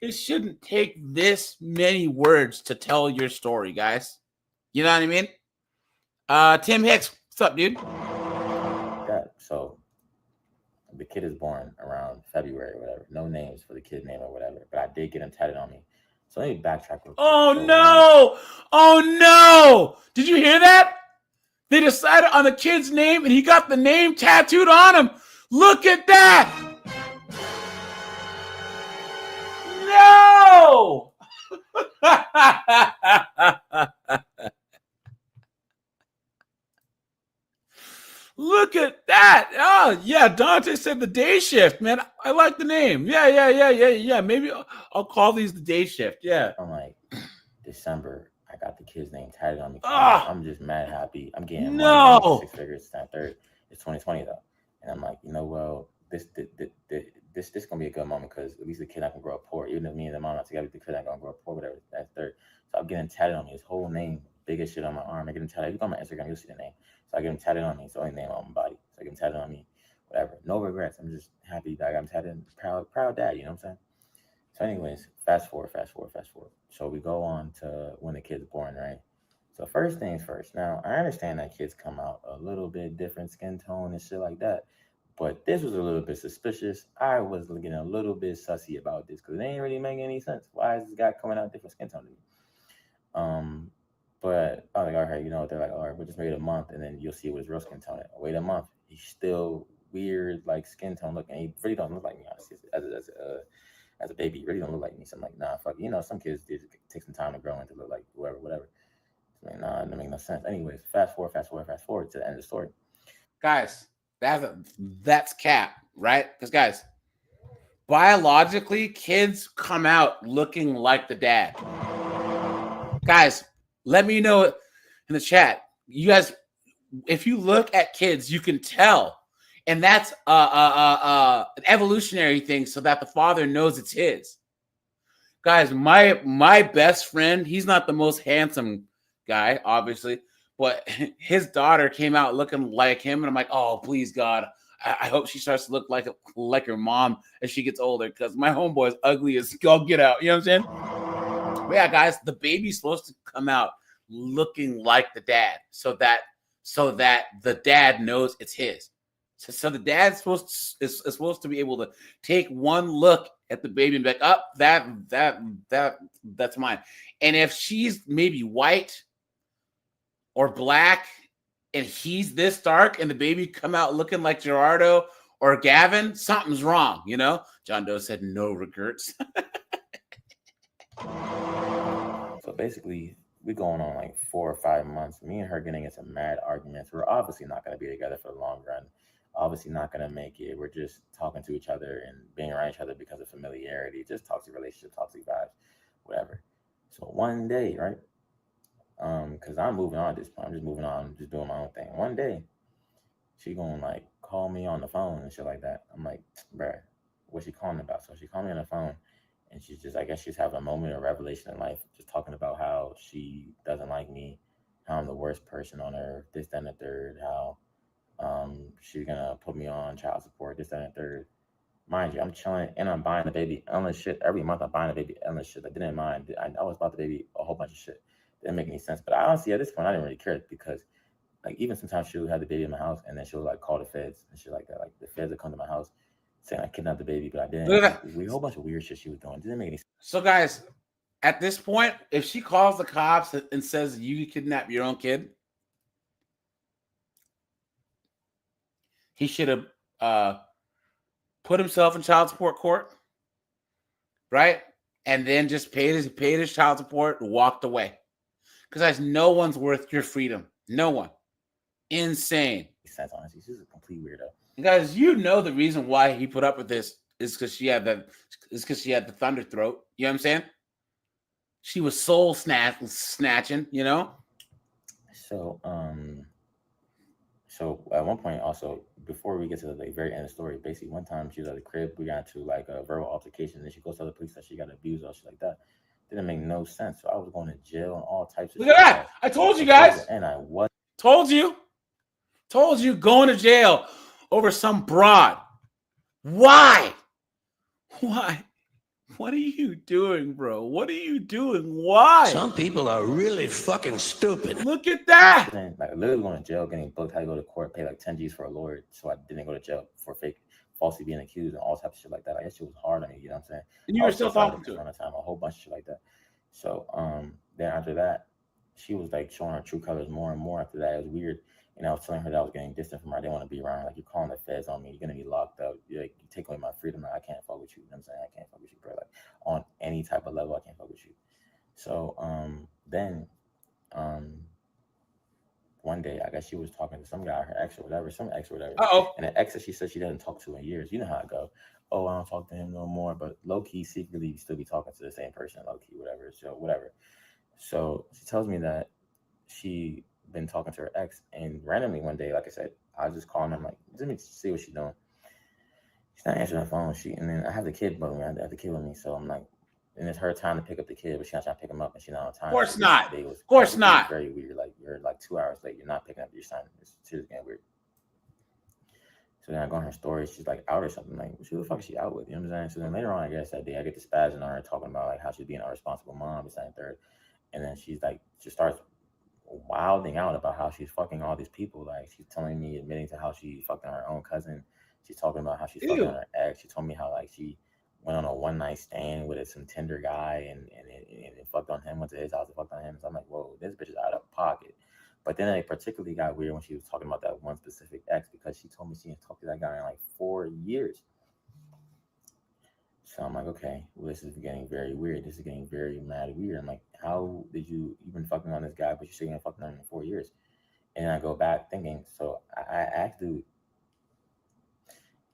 It shouldn't take this many words to tell your story, guys. You know what I mean? Tim Hicks, what's up, dude? Yeah, so the kid is born around February or whatever. No names for the kid's name or whatever, but I did get him tatted on me. So let me backtrack real quick. Oh no! Oh no! Did you hear that? They decided on the kid's name and he got the name tattooed on him. Look at that! No! Look at that. Oh, yeah. Dante said the day shift, man. I like the name. Yeah. Maybe I'll call these the day shift. Yeah. I'm like, December, I got the kid's name tatted on me. Ah! I'm just mad happy. I'm getting No! money, 6 figures, it's not third. It's 2020 though. And I'm like, well, this gonna be a good moment because at least the kid not gonna grow up poor. Even if me and the mom not together, the kid not gonna grow up poor, whatever. That's third. So I'm getting tatted on me. His whole name, biggest shit on my arm. I get him tatted. If you go on my Instagram, you'll see the name. So I get him tatted on me. It's the only name on my body. So I get him tatted on me. Whatever. No regrets. I'm just happy that I got him tatted. Proud dad. You know what I'm saying? So anyways, fast forward. So we go on to when the kid's born, right? So first things first. Now, I understand that kids come out a little bit different skin tone and shit like that. But this was a little bit suspicious. I was getting a little bit sussy about this because it ain't really making any sense. Why is this guy coming out different skin tone to me? But I was like, all right, you know what? They're like, all right, we'll just wait a month and then you'll see what his real skin tone is. I wait a month. He's still weird, like skin tone looking. He really don't look like me, honestly. As a baby, he really don't look like me. So I'm like, nah, fuck. You know, some kids take some time to grow into look like whatever. So I'm like, nah, it doesn't make no sense. Anyways, fast forward to the end of the story. Guys, that's cap, right? Because guys, biologically, kids come out looking like the dad. Guys, let me know in the chat. You guys, if you look at kids, you can tell. And that's an evolutionary thing so that the father knows it's his. Guys, my best friend, he's not the most handsome guy, obviously, but his daughter came out looking like him. And I'm like, oh, please, God, I hope she starts to look like her mom as she gets older because my homeboy is ugly as all get out. You know what I'm saying? But yeah, guys, the baby's supposed to come out looking like the dad so that the dad knows it's his. So the dad's supposed to be able to take one look at the baby and be like, oh, that's mine. And if she's maybe white or black and he's this dark and the baby come out looking like Gerardo or Gavin, something's wrong, you know? John Doe said no regrets. So basically, we're going on like 4 or 5 months. Me and her getting into mad arguments. We're obviously not going to be together for the long run. Obviously not going to make it. We're just talking to each other and being around each other because of familiarity. Just toxic relationship, toxic vibes, whatever. So one day, right? Because I'm moving on at this point. I'm just moving on, just doing my own thing. One day, she gonna like call me on the phone and shit like that. I'm like, bruh, what's she calling about? So she called me on the phone and she's just, I guess she's having a moment of revelation in life, just talking about how she doesn't like me, how I'm the worst person on earth, this, that, and the third, how she's gonna put me on child support, this, that, and the third. Mind you, I'm chilling and I'm buying the baby endless shit. Every month I'm buying the baby endless shit. I didn't mind. I always bought the baby a whole bunch of shit. Didn't make any sense. But I honestly, at this point, I didn't really care because like even sometimes she'll have the baby in my house and then she'll like call the feds and shit like that. Like the feds would come to my house saying I kidnapped the baby, but I didn't. A whole bunch of weird shit she was doing. Didn't make any sense. So guys, at this point, if she calls the cops and says you kidnapped your own kid, he should have put himself in child support court, right? And then just paid his child support and walked away. Because guys, no one's worth your freedom. No one. Insane. Sense, honestly, she's a complete weirdo. And guys, you know the reason why he put up with this is because she had the thunder throat. You know what I'm saying? she was soul snatching, you know. So at one point, also before we get to the very end of the story, basically one time she was at the crib, we got into like a verbal altercation, and then she goes to the police that she got abused or shit like that. Didn't make no sense. So I was going to jail and all types of Look at shit. that! I told you guys. And I was. Told you going to jail over some broad. Why? What are you doing, bro? What are you doing? Why? Some people are really fucking stupid. Look at that. Like literally going to jail, getting booked, had to go to court, pay like 10 G's for a lawyer, so I didn't go to jail for falsely being accused and all types of shit like that. Like that shit was hard on me, you know what I'm saying? And you were still talking to her at the time, a whole bunch of shit like that. So then after that, she was like showing her true colors more and more after that. It was weird. And I was telling her that I was getting distant from her. I didn't want to be around her. Like, you're calling the feds on me. You're going to be locked up. You're like, you take away my freedom. Like, I can't fuck with you. You know what I'm saying? I can't fuck with you, bro. Like, on any type of level, I can't fuck with you. So then one day, I guess she was talking to some guy, her ex or whatever, Uh-oh. And the ex that she said she doesn't talk to in years. You know how it go. Oh, I don't talk to him no more. But low-key, secretly, you still be talking to the same person, low-key, whatever. So, whatever. So she tells me that she been talking to her ex, and randomly one day, like I said, I was just calling her. I'm like, let me see what she's doing. She's not answering the phone. And then I have the kid with me. I have the kid with me, so I'm like, and it's her time to pick up the kid, but she's not trying to pick him up, and she's not on time. Of course so not. Of course not. Very weird. Like, you're like 2 hours late. You're not picking up your son. It's just getting weird. So then I go on her story. She's like out or something. Like, who the fuck is she out with? You know what I'm saying? So then later on, I guess that day, I get the spazzing on her talking about like how she's being a responsible mom, this, that, and third. And then she's like, she starts wilding out about how she's fucking all these people. Like, she's telling me, admitting to how she fucking her own cousin. She's talking about how she's fucking her ex. She told me how like she went on a one night stand with some Tinder guy and fucked on him, went to his house and fucked on him. So I'm like, whoa, this bitch is out of pocket. But then it particularly got weird when she was talking about that one specific ex, because she told me she hadn't talked to that guy in like 4 years. So I'm like, okay, well, this is getting very weird. This is getting very mad weird. I'm like, how did you even fucking on this guy, but you're saying you're fucking on him in 4 years? And I go back thinking, so I asked dude,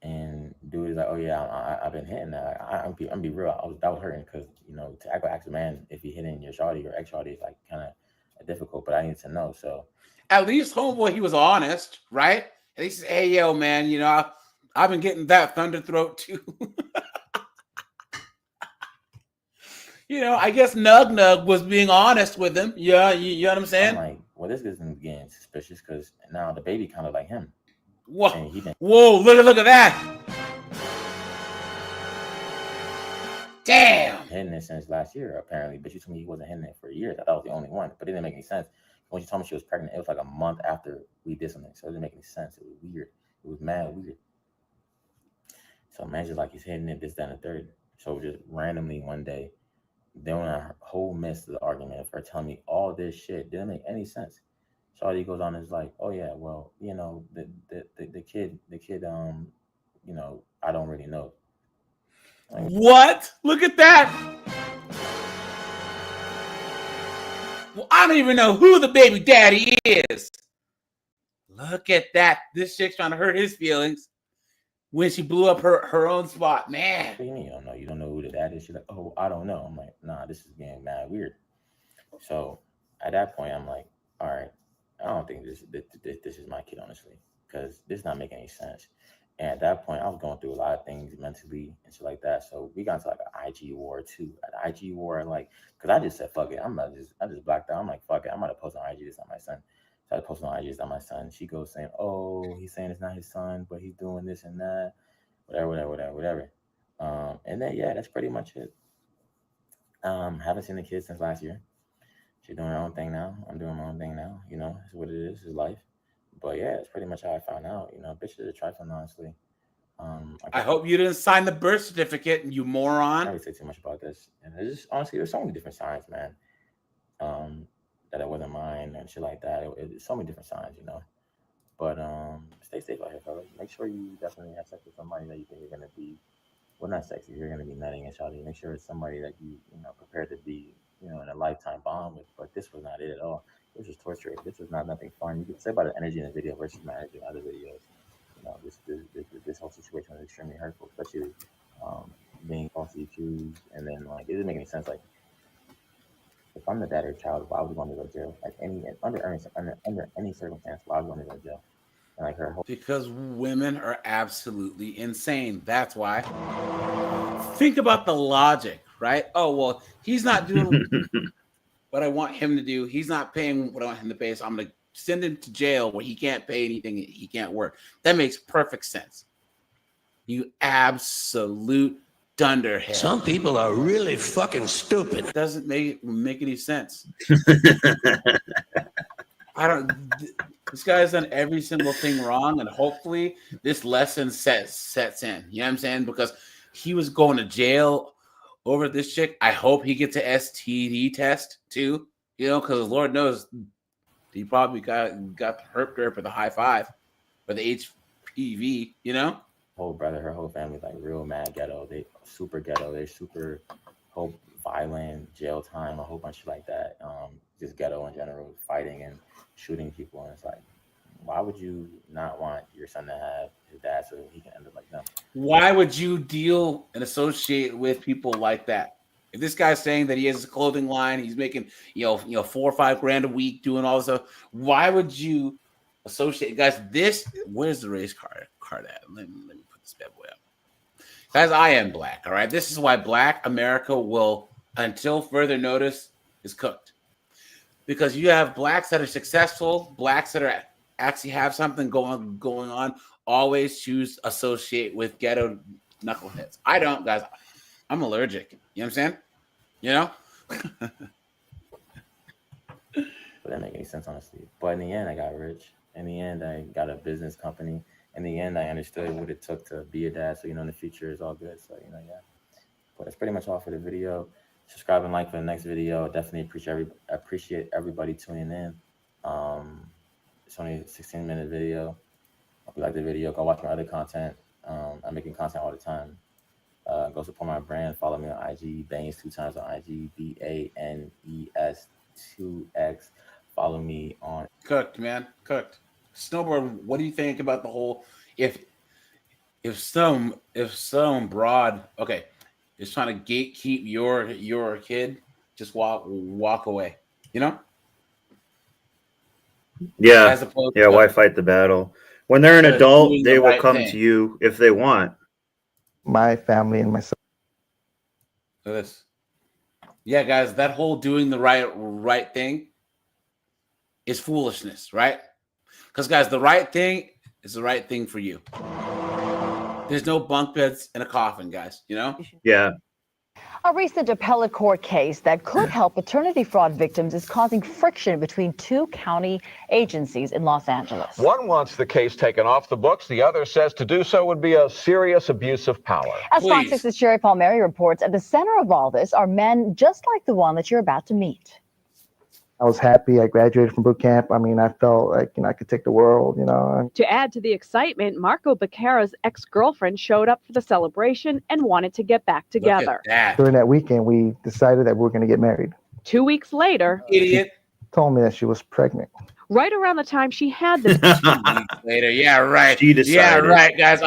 and dude is like, oh yeah, I've been hitting that. I'm be real, that was hurting, because, you know, to ask a man if he hitting your shawty or ex-shawty is like kind of difficult, but I need to know. So at least homeboy, he was honest, right? At least, hey, yo, man, you know, I've been getting that thunder throat too. You know, I guess Nug was being honest with him. Yeah, you know what I'm saying? I'm like, well, this is getting suspicious, because now the baby kind of like him. Whoa, look at that. Damn. Hitting it since last year, apparently. But you told me he wasn't hitting it for years. I thought I was the only one. But it didn't make any sense. When she told me she was pregnant, it was like a month after we did something. So it didn't make any sense. It was weird. It was mad weird. So imagine like he's hitting it, this, that, and the third. So just randomly one day, during a whole midst of the argument of her telling me all this shit, didn't make any sense. Shawty goes on and is like, oh yeah, well, you know, the kid, you know, I don't really know. Like, what? Look at that. Well, I don't even know who the baby daddy is. Look at that. This chick's trying to hurt his feelings when she blew up her own spot. Man. What do you mean you don't know? You don't know who the dad is? She's like, oh, I don't know. I'm like, nah, this is getting mad weird. So at that point, I'm like, all right, I don't think this is my kid, honestly, because this is not making any sense. And at that point, I was going through a lot of things mentally and shit like that. So we got into like an IG war too. An IG war, like, because I just said, fuck it. I just blacked out. I'm like, fuck it. I'm going to post on IG. It's not my son. So I posted on IG. It's not my son. She goes saying, oh, he's saying it's not his son, but he's doing this and that. Whatever. And then, yeah, that's pretty much it. Haven't seen the kid since last year. She's doing her own thing now. I'm doing my own thing now. You know, it's what it is. It's life. But yeah, it's pretty much how I found out. You know, bitch is a trifling, honestly. I hope you didn't sign the birth certificate, you moron. I don't say too much about this. And there's just, honestly, there's so many different signs, man. That it wasn't mine and shit like that. It's so many different signs, you know. But stay safe out here, fellas. Make sure you definitely have sex with somebody that you think you're gonna be. Well, not sexy. You're gonna be nutting and shouting. Make sure it's somebody that you know prepared to be, you know, in a lifetime bond with. But this was not it at all. This was torture. This was not nothing fun. You could say about the energy in the video versus my energy in other videos. You know, this whole situation was extremely hurtful, especially being falsely accused, and then like it didn't make any sense. Like if I'm the dad of your child, why would you want me to go to jail? Like under any circumstance, why would you want me to go to jail? And like her whole because women are absolutely insane. That's why. Think about the logic, right? Oh, well, he's not doing what I want him to do. He's not paying what I want him to pay. So I'm going to send him to jail where he can't pay anything. He can't work. That makes perfect sense. You absolute dunderhead. Some people are really fucking stupid. It doesn't make any sense. This guy's done every single thing wrong, and hopefully this lesson sets in. You know what I'm saying? Because he was going to jail over this chick. I hope he gets a STD test too. You know, because Lord knows he probably got the herp derp or the high five or the HPV. You know. Her whole family's like real mad ghetto. They super ghetto. They're super whole violent, jail time, a whole bunch of like that. Just ghetto in general, fighting and shooting people. And it's like, why would you not want your son to have his dad so he can end up like them? Why would you deal and associate with people like that? If this guy's saying that he has a clothing line, he's making, you know, $4 or $5 grand a week doing all this stuff, why would you associate, guys? Where's the race card at? Let me put this bad boy up. Guys, I am black, all right? This is why Black America will, until further notice, is cooked. Because you have blacks that are successful, blacks that are actually have something going on, always choose to associate with ghetto knuckleheads. I don't, guys. I'm allergic. You know what I'm saying? You know? But that didn't make any sense, honestly. But in the end, I got rich. In the end, I got a business company. In the end, I understood what it took to be a dad. So, you know, in the future, it's all good. So, you know, yeah. But that's pretty much all for the video. Subscribe and like for the next video. Definitely appreciate everybody tuning in. It's only a 16-minute video. Hope you like the video. Go watch my other content. I'm making content all the time. Go support my brand. Follow me on IG. Banes 2 times on IG. BANES 2X. Follow me on. Cooked, man. Cooked. Snowboard, what do you think about the whole if some broad is trying to gatekeep your kid, just walk away, you know? Yeah. Why fight the battle? When they're an adult, they will come to you if they want. My family and myself. Look at this. Yeah, guys, that whole doing the right thing is foolishness, right? Because, guys, the right thing is the right thing for you. There's no bunk beds in a coffin, guys, you know? Yeah. A recent appellate court case that could help paternity fraud victims is causing friction between 2 county agencies in Los Angeles. One wants the case taken off the books. The other says to do so would be a serious abuse of power. As Fox 6's Sherry Palmieri reports, at the center of all this are men just like the one that you're about to meet. I was happy. I graduated from boot camp. I mean, I felt like, I could take the world, To add to the excitement, Marco Becerra's ex-girlfriend showed up for the celebration and wanted to get back together. During that weekend, we decided that we were going to get married. 2 weeks later, She told me that she was pregnant. right around the time she had this Later, yeah, right. She decided. Yeah, right, guys.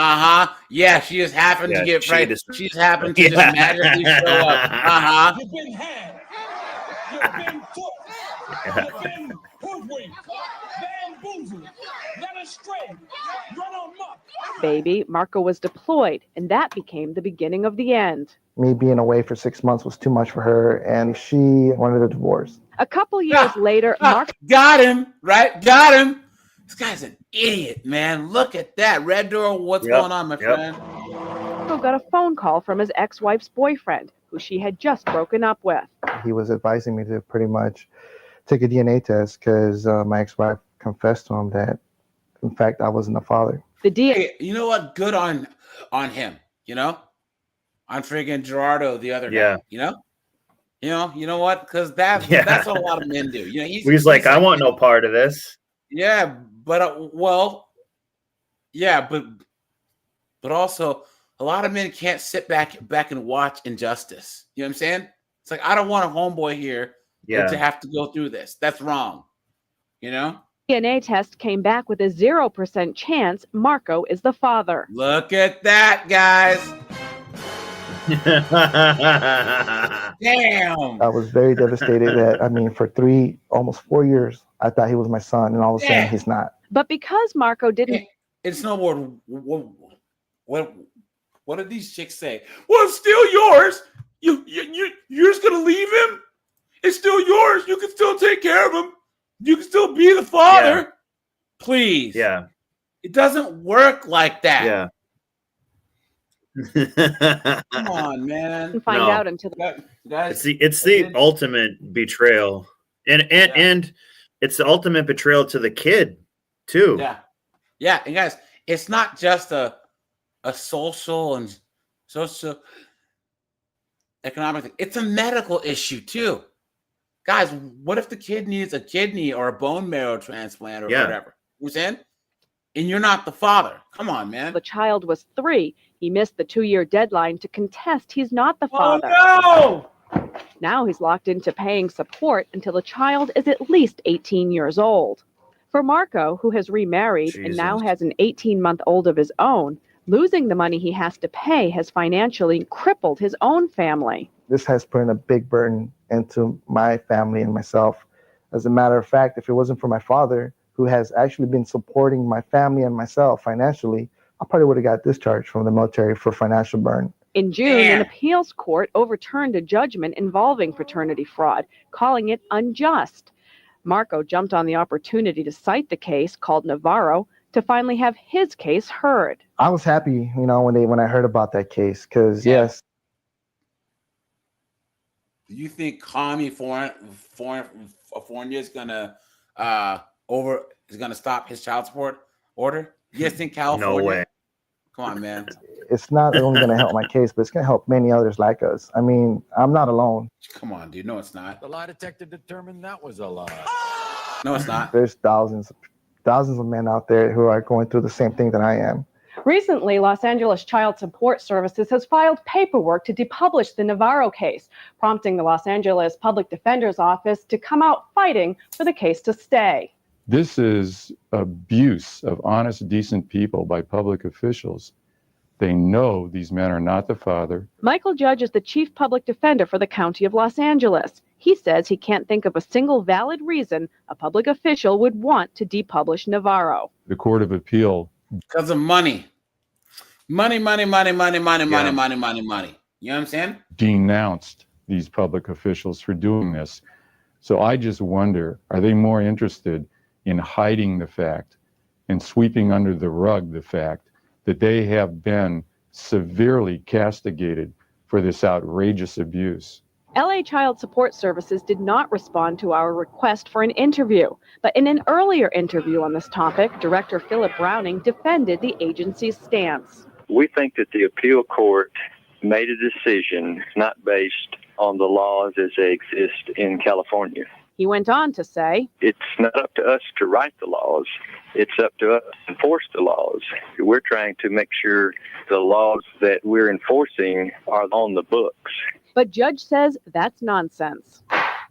Yeah, she just happened to get pregnant. She just happened to just magically show up. You've been had. You've been took. You've been hoodwinked, bamboozled, led astray, run amok. baby, Marco was deployed, and that became the beginning of the end. Me being away for 6 months was too much for her, and she wanted a divorce. A couple years later, Marco got him, right? Got him. This guy's an idiot, man. Look at that. Red Door, what's going on, my friend? got a phone call from his ex-wife's boyfriend, who she had just broken up with. He was advising me to pretty much take a DNA test because my ex-wife confessed to him that, in fact, I wasn't the father. The DNA. Hey, you know what? Good on him. You know, on friggin' Gerardo, the other guy. You know what? Because that's what a lot of men do. You know, he's like, I want no part of this. Yeah, but but also a lot of men can't sit back and watch injustice. You know what I'm saying? It's like, I don't want a homeboy here to have to go through this. That's wrong. You know? DNA test came back with a 0% chance Marco is the father. Look at that, guys. Damn. I was very devastated that, I mean, for almost 4 years, I thought he was my son, and all of a sudden he's not. But because Marco didn't. It's no more. What did these chicks say? Well, it's still yours. You're just gonna leave him? It's still yours. You can still take care of him. You can still be the father. Yeah. Please. Yeah. It doesn't work like that. Yeah. Come on, man. Find No. out until guys. It's the ultimate betrayal, and it's the ultimate betrayal to the kid too. Yeah, and guys, it's not just a social and social economic thing. It's a medical issue too. Guys, what if the kid needs a kidney or a bone marrow transplant or whatever? You know what I'm saying? And you're not the father. Come on, man. The child was 3. He missed the 2-year deadline to contest he's not the father. Oh, no! Now he's locked into paying support until the child is at least 18 years old. For Marco, who has remarried and now has an 18-month-old of his own, losing the money he has to pay has financially crippled his own family. This has put in a big burden into my family and myself. As a matter of fact, if it wasn't for my father, who has actually been supporting my family and myself financially, I probably would have got discharged from the military for financial burn. In June, an appeals court overturned a judgment involving paternity fraud, calling it unjust. Marco jumped on the opportunity to cite the case called Navarro to finally have his case heard. I was happy, when I heard about that case, because yes. Do you think Kami California is gonna stop his child support order? You guys think California? No way. Come on, man. It's not only going to help my case, but it's going to help many others like us. I mean, I'm not alone. Come on, dude. No, it's not. The lie detector determined that was a lie. No, it's not. There's thousands of men out there who are going through the same thing that I am. Recently, Los Angeles Child Support Services has filed paperwork to depublish the Navarro case, prompting the Los Angeles Public Defender's Office to come out fighting for the case to stay. This is abuse of honest, decent people by public officials. They know these men are not the father. Michael Judge is the chief public defender for the County of Los Angeles. He says he can't think of a single valid reason a public official would want to depublish Navarro. The Court of Appeal. Because of money. Money. You know what I'm saying? Denounced these public officials for doing this. So I just wonder, are they more interested in hiding the fact and sweeping under the rug the fact that they have been severely castigated for this outrageous abuse? LA Child Support Services did not respond to our request for an interview, but in an earlier interview on this topic, Director Philip Browning defended the agency's stance. We think that the appeal court made a decision not based on the laws as they exist in California. He went on to say, it's not up to us to write the laws. It's up to us to enforce the laws. We're trying to make sure the laws that we're enforcing are on the books. But Judge says that's nonsense.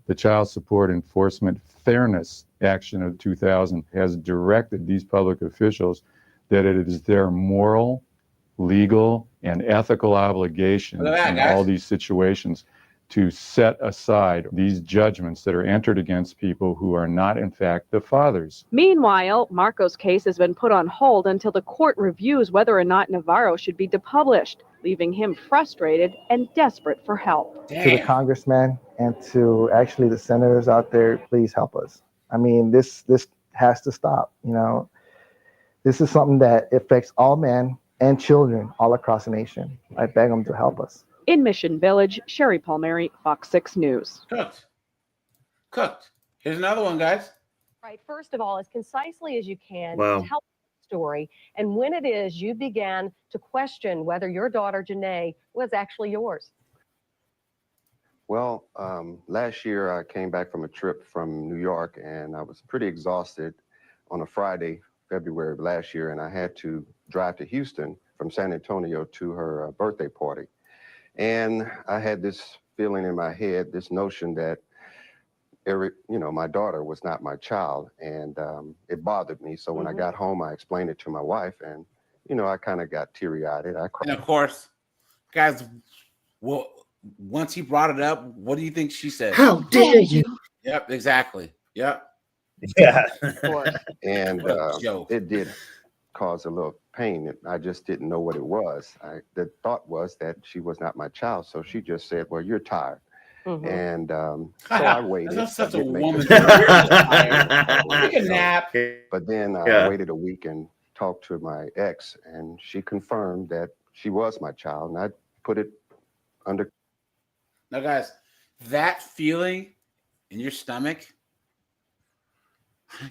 The Child Support Enforcement Fairness Action of 2000 has directed these public officials that it is their moral, legal, and ethical obligation in all these situations to set aside these judgments that are entered against people who are not, in fact, the fathers. Meanwhile, Marco's case has been put on hold until the court reviews whether or not Navarro should be depublished, leaving him frustrated and desperate for help. To the congressmen and to actually the senators out there, please help us. I mean, this has to stop. This is something that affects all men and children all across the nation. I beg them to help us. In Mission Village, Sherry Palmieri, Fox 6 News. Cooked. Here's another one, guys. Right. First of all, as concisely as you can, Wow. tell the story. And when it is, you began to question whether your daughter, Janae, was actually yours. Well, last year I came back from a trip from New York and I was pretty exhausted on a Friday, February of last year, and I had to drive to Houston from San Antonio to her birthday party. And I had this feeling in my head, this notion that my daughter was not my child, and it bothered me. So when I got home, I explained it to my wife, and I kind of got teary-eyed. I cried. And of course, guys, Well, once he brought it up, what do you think she said? How dare you? Yep, exactly. Yep. Yeah. And What a joke. it did cause a little pain. I just didn't know what it was. The thought was that she was not my child, so she just said, "Well, you're tired." And so I waited. That's such I a did make woman. the You're just choice. tired. Take a nap. But then I Yeah. waited a week and talked to my ex, and she confirmed that she was my child, and I put it under. Now, guys, that feeling in your stomach,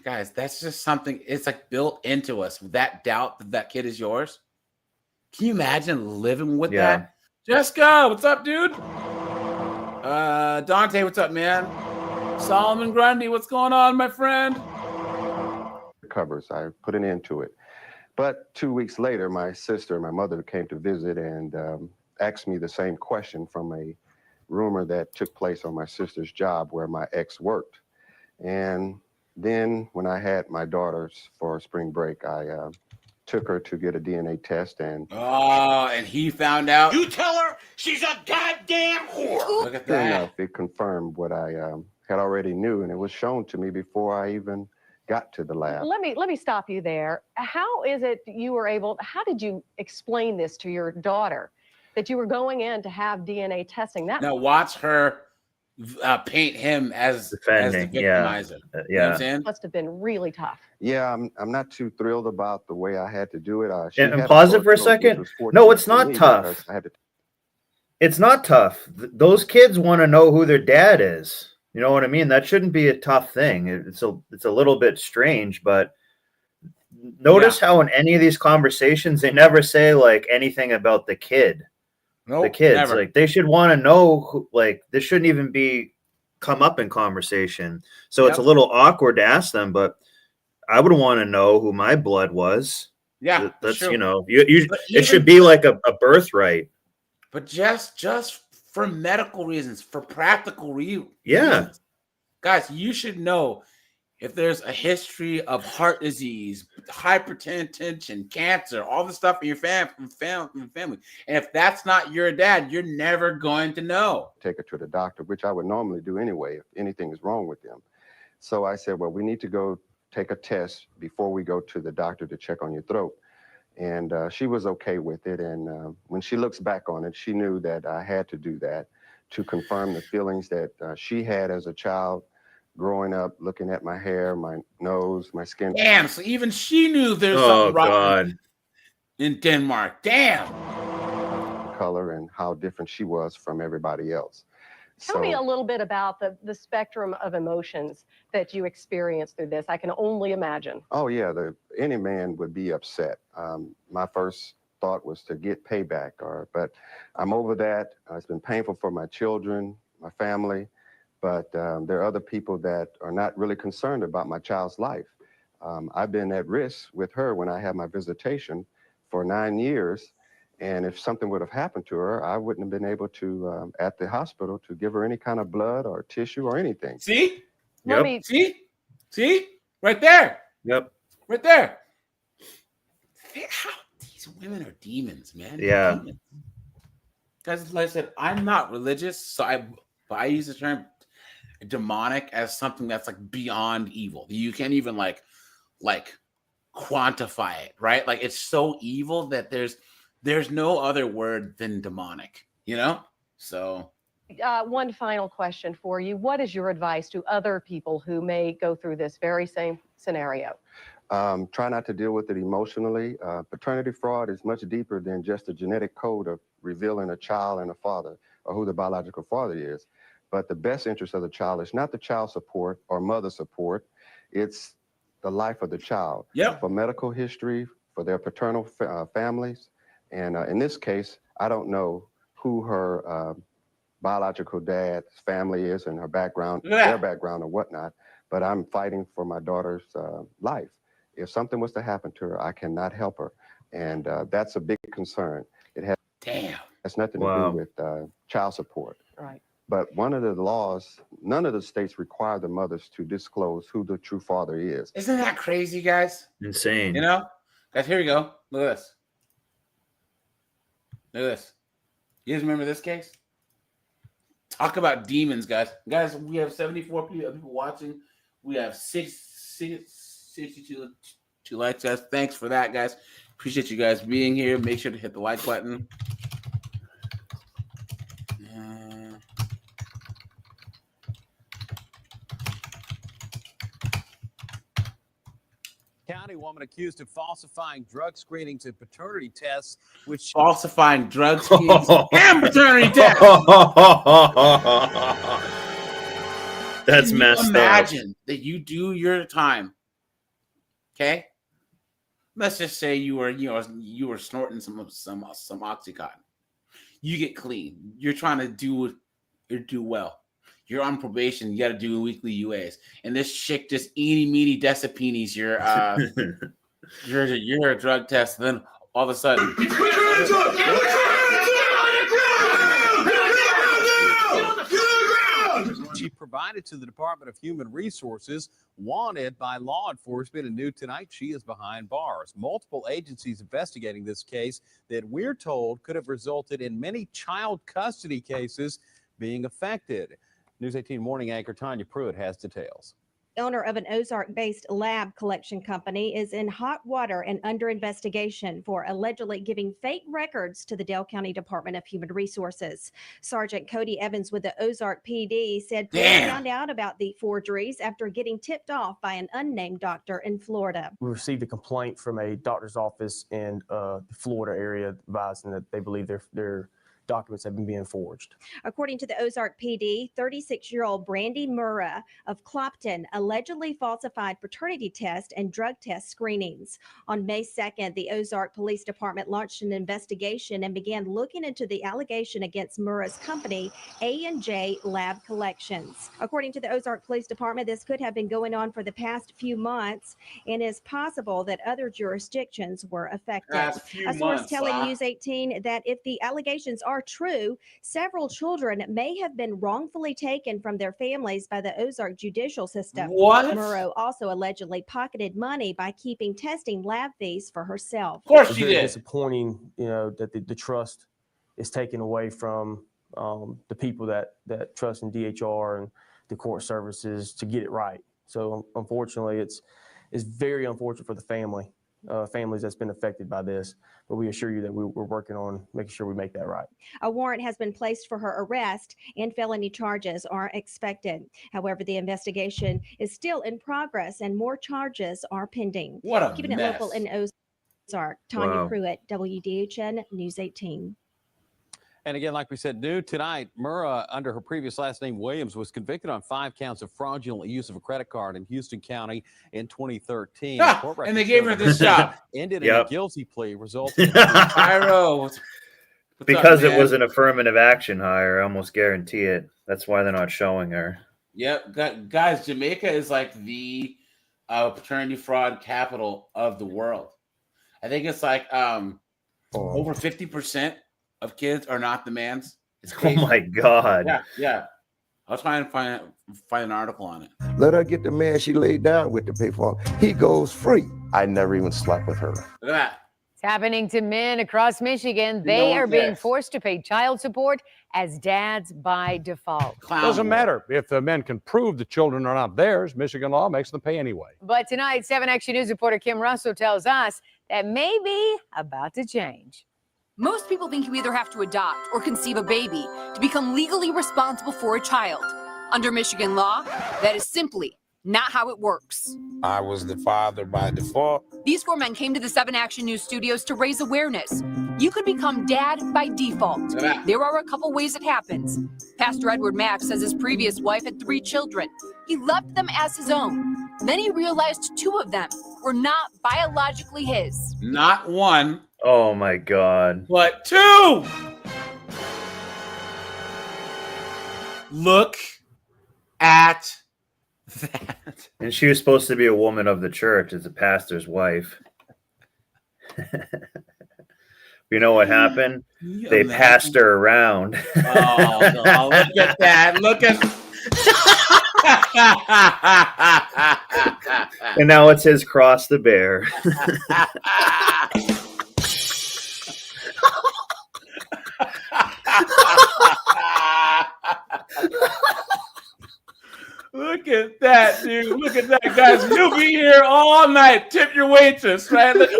guys, that's just something. It's like built into us. That doubt that that kid is yours. Can you imagine living with Yeah. that? Jessica, what's up, dude? Dante, what's up, man? Solomon Grundy, what's going on, my friend? Covers. I put an end to it. But 2 weeks later, my sister and my mother came to visit and asked me the same question from a rumor that took place on my sister's job where my ex worked. And then when I had my daughters for spring break, I took her to get a DNA test, and and he found out. You tell her she's a goddamn whore. Look at sure that. enough, it confirmed what I had already knew, and it was shown to me before I even got to the lab. Let me stop you there. How is it you were able, how did you explain this to your daughter, that you were going in to have DNA testing? That Now watch her paint him as the Defending, yeah. victimizer. You know what Yeah. I'm saying? must have been really tough. Yeah, I'm not too thrilled about the way I had to do it. And pause it for a second. No, it's not tough. I had to. It's not tough. Those kids want to know who their dad is. You know what I mean? That shouldn't be a tough thing. It's a little bit strange, but notice how in any of these conversations they never say like anything about the kid. Nope, the kids, never. like they should want to know who, like this shouldn't even be come up in conversation. So it's a little awkward to ask them, but I would want to know who my blood was. Yeah, that's true. you know, But it should be like a birthright. But just for medical reasons, for practical reasons. Yeah. Guys, you should know if there's a history of heart disease, hypertension, cancer, all the stuff in your family. And if that's not your dad, you're never going to know. Take her to the doctor, which I would normally do anyway if anything is wrong with them. So I said, well, we need to go take a test before we go to the doctor to check on your throat. And she was okay with it. And when she looks back on it, she knew that I had to do that to confirm the feelings that she had as a child growing up, looking at my hair, my nose, my skin. Damn, so even she knew there's something wrong in Denmark. Damn. Color and how different she was from everybody else. Tell me a little bit about the spectrum of emotions that you experienced through this. I can only imagine. Oh, yeah. Any man would be upset. My first thought was to get payback, but I'm over that. It's been painful for my children, my family, but there are other people that are not really concerned about my child's life. I've been at risk with her when I had my visitation for 9 years. And if something would have happened to her, I wouldn't have been able to, at the hospital, to give her any kind of blood or tissue or anything. See? Yep. See? Right there. Yep. Right there. These women are demons, man. Yeah. Demons. Because, like I said, I'm not religious, so I use the term demonic as something that's like beyond evil. You can't even like quantify it, right? Like it's so evil that there's no other word than demonic, you know? So One final question for you. What is your advice to other people who may go through this very same scenario? Try not to deal with it emotionally. Paternity fraud is much deeper than just a genetic code of revealing a child and a father or who the biological father is. But the best interest of the child is not the child support or mother support. It's the life of the child. Yep. For medical history, for their paternal families. And in this case, I don't know who her biological dad's family is and her background, their background or whatnot, but I'm fighting for my daughter's life. If something was to happen to her, I cannot help her. And that's a big concern. It has nothing to do with child support. Right. But one of the laws, none of the states require the mothers to disclose who the true father is. isn't that crazy, guys? Insane. You know? Guys, here we go. Look at this. Look at this. You guys remember this case? Talk about demons, guys. Guys, we have 74 people watching. We have 62 likes, guys. Thanks for that, guys. Appreciate you guys being here. Make sure to hit the like button. County woman accused of falsifying drug screenings and paternity tests, which falsifying drug screenings and paternity tests. That's messed up. Imagine that you do your time. Okay, let's just say you were snorting some Oxycontin. You get clean. You're trying to do well. You're on probation. You got to do weekly UAs, and this chick just eeny meeny decipeenies your your drug test. And then all of a sudden, she provided to the Department of Human Resources, wanted by law enforcement, and new tonight she is behind bars. Multiple agencies investigating this case that we're told could have resulted in many child custody cases being affected. News 18 morning anchor Tanya Pruitt has details. Owner of an Ozark-based lab collection company is in hot water and under investigation for allegedly giving fake records to the Dale County Department of Human Resources. Sergeant Cody Evans with the Ozark PD said police found out about the forgeries after getting tipped off by an unnamed doctor in Florida. We received a complaint from a doctor's office in the Florida area advising that they believe their documents have been being forged. According to the Ozark PD, 36-year-old Brandy Murrah of Clopton allegedly falsified paternity test and drug test screenings. On May 2nd, the Ozark Police Department launched an investigation and began looking into the allegation against Murrah's company, A&J Lab Collections. According to the Ozark Police Department, this could have been going on for the past few months and is possible that other jurisdictions were affected. A source telling News 18 that if the allegations are true, several children may have been wrongfully taken from their families by the Ozark judicial system. What? Murrow also allegedly pocketed money by keeping testing lab fees for herself. Of course she It's very did. disappointing, that the trust is taken away from the people that trust in DHR and the court services to get it right. So unfortunately, it's very unfortunate for the families that's been affected by this, but we assure you that we're working on making sure we make that right. A warrant has been placed for her arrest and felony charges are expected. However, the investigation is still in progress and more charges are pending. What a Keeping mess. it local in Ozark, Tanya Wow. Pruitt, WDHN News 18. And again, like we said, new tonight, Murrah, under her previous last name Williams, was convicted on 5 counts of fraudulent use of a credit card in Houston County in 2013. And they gave her this job. Ended in a guilty plea, resulting in Pyro. Because up, it was an affirmative action hire, I almost guarantee it. That's why they're not showing her. Yep, guys, Jamaica is like the paternity fraud capital of the world. I think it's like over 50% of kids are not the man's. It's crazy. Oh my God. Yeah. I'll try and find an article on it. Let her get the man she laid down with to pay for him. He goes free. I never even slept with her. Look at that. It's happening to men across Michigan. No They one are being cares. forced to pay child support as dads by default. Doesn't matter. If the men can prove the children are not theirs, Michigan law makes them pay anyway. But tonight, 7 Action News reporter Kim Russell tells us that may be about to change. Most people think you either have to adopt or conceive a baby to become legally responsible for a child. Under Michigan law, that is simply not how it works. I was the father by default. These 4 men came to the 7 Action News studios to raise awareness. You could become dad by default. There are a couple ways it happens. Pastor Edward Mack says his previous wife had 3 children. He left them as his own. Then he realized 2 of them were not biologically his. Not 1. Oh my God. But 2. Look at that. And she was supposed to be a woman of the church as a pastor's wife. You know what happened? They passed her around. Oh, look at that. Look at And now it's his cross to bear. Look at that, dude. Look at that, guys. You'll be here all night. Tip your waitress, right? Look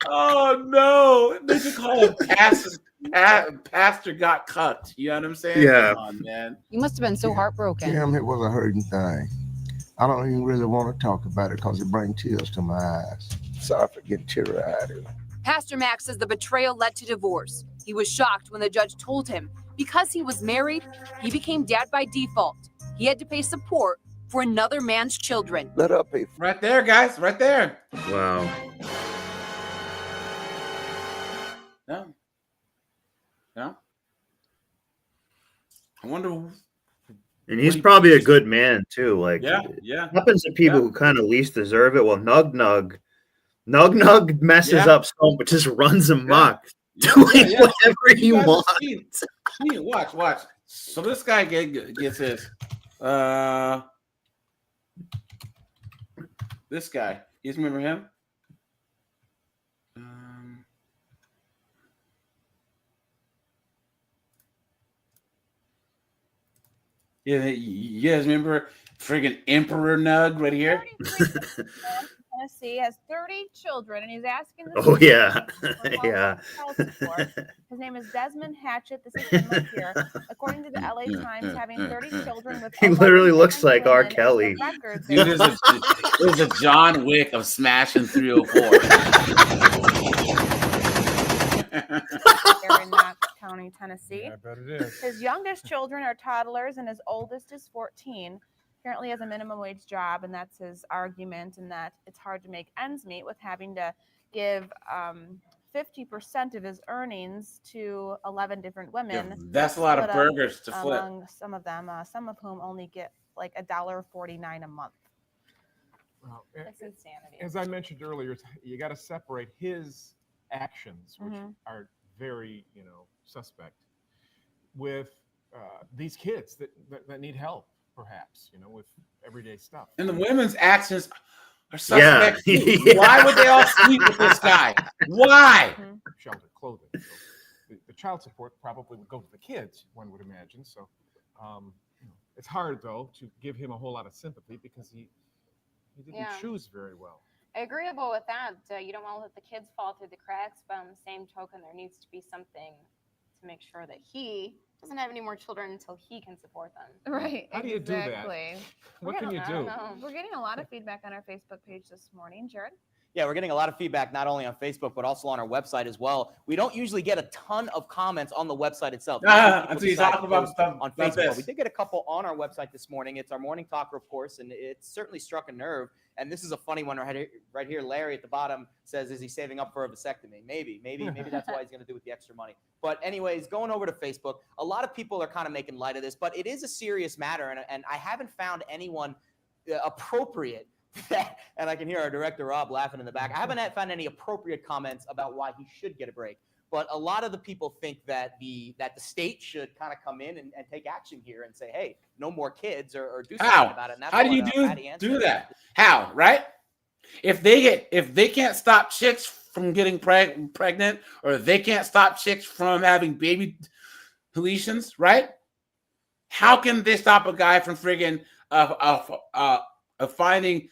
Oh no! They should call him Pastor got cut. You know what I'm saying? Yeah. Come on, man. You must have been so heartbroken. Damn, it was a hurting thing. I don't even really want to talk about it because it brings tears to my eyes. Sorry for getting teary-eyed. Pastor Max says the betrayal led to divorce. He was shocked when the judge told him because he was married, he became dad by default. He had to pay support for another man's children. Let her pay. Right there, guys. Right there. Wow. No. No. I wonder. And he's probably a good man too. Like, yeah. It happens to people who kind of least deserve it. Well, Nug Nug messes up so much, just runs amok, doing whatever he wants. Watch. So this guy gets his. This guy. You guys remember him? Yeah, you guys remember friggin' Emperor Nug right here? Tennessee has 30 children, and he's asking. Oh yeah, yeah. His name is Desmond Hatchett. This is him up here. According to the LA Times, having 30 children with he literally looks like R. Kelly. Dude, there's a John Wick of smashing 304. In Knox County, Tennessee. Yeah, I bet it is. His youngest children are toddlers, and his oldest is 14. Currently has a minimum wage job, and that's his argument, and that it's hard to make ends meet with having to give 50% of his earnings to 11 different women. Yeah, that's a lot of burgers to flip. Among some of them, some of whom only get like $1.49 a month. Well, It's insanity. As I mentioned earlier, you got to separate his actions, which are very, suspect, with these kids that need help, perhaps, with everyday stuff. And the women's actions are suspect. Yeah. Why would they all sleep with this guy? Why? Shelter, clothing. So the child support probably would go to the kids, one would imagine. So it's hard, though, to give him a whole lot of sympathy because he didn't choose very well. Agreeable with that. You don't want to let the kids fall through the cracks, but on the same token, there needs to be something to make sure that he doesn't have any more children until he can support them. Right. How do you do that? What can you do? We're getting a lot of feedback on our Facebook page this morning, Jared. Yeah, we're getting a lot of feedback, not only on Facebook, but also on our website as well. We don't usually get a ton of comments on the website itself. Until you talk about stuff on Facebook. We did get a couple on our website this morning. It's our morning talker, of course, and it certainly struck a nerve. And this is a funny one right here. Larry at the bottom says, is he saving up for a vasectomy? Maybe that's why he's going to do with the extra money. But anyways, going over to Facebook, a lot of people are kind of making light of this, but it is a serious matter. And I haven't found anyone appropriate that, and I can hear our director, Rob, laughing in the back. I haven't found any appropriate comments about why he should get a break. But a lot of the people think that the state should kind of come in and take action here and say, hey, no more kids or do something about it. And that's How do you do that? How, right? If they can't stop chicks from getting pregnant, or they can't stop chicks from having baby deletions, right? How can they stop a guy from friggin' finding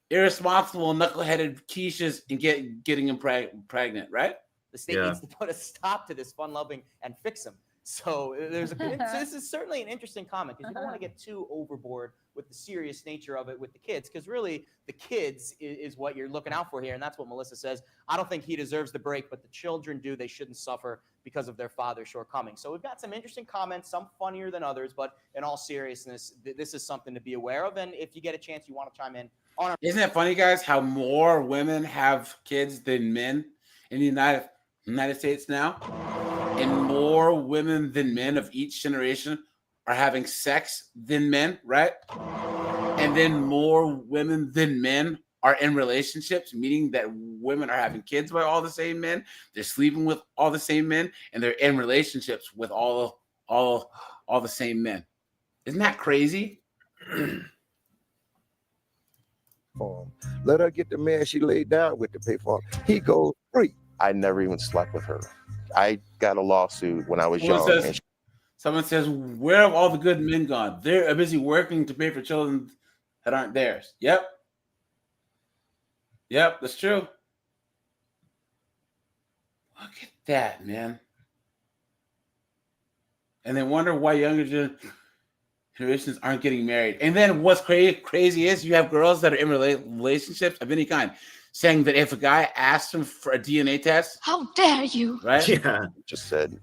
irresponsible knuckleheaded quiches and getting him pregnant, right? The state needs to put a stop to this fun-loving and fix him. So so this is certainly an interesting comment because you don't want to get too overboard with the serious nature of it with the kids, because really the kids is what you're looking out for here, and that's what Melissa says. I don't think he deserves the break, but the children do. They shouldn't suffer because of their father's shortcomings. So we've got some interesting comments, some funnier than others, but in all seriousness, this is something to be aware of. And if you get a chance, you want to chime in on our— Isn't it funny, guys, how more women have kids than men in the United States now? And more women than men of each generation are having sex than men, right? And then more women than men are in relationships, meaning that women are having kids by all the same men, they're sleeping with all the same men, and they're in relationships with all the same men. Isn't that crazy? for him. Let her get the man she laid down with to pay for him. He goes free. I never even slept with her. I got a lawsuit when I was young. Someone says, where have all the good men gone? They're busy working to pay for children that aren't theirs. Yep. Yep, that's true. Look at that, man. And they wonder why younger generations aren't getting married. And then what's crazy is you have girls that are in relationships of any kind saying that if a guy asks them for a DNA test, how dare you? Right? Yeah. Just said,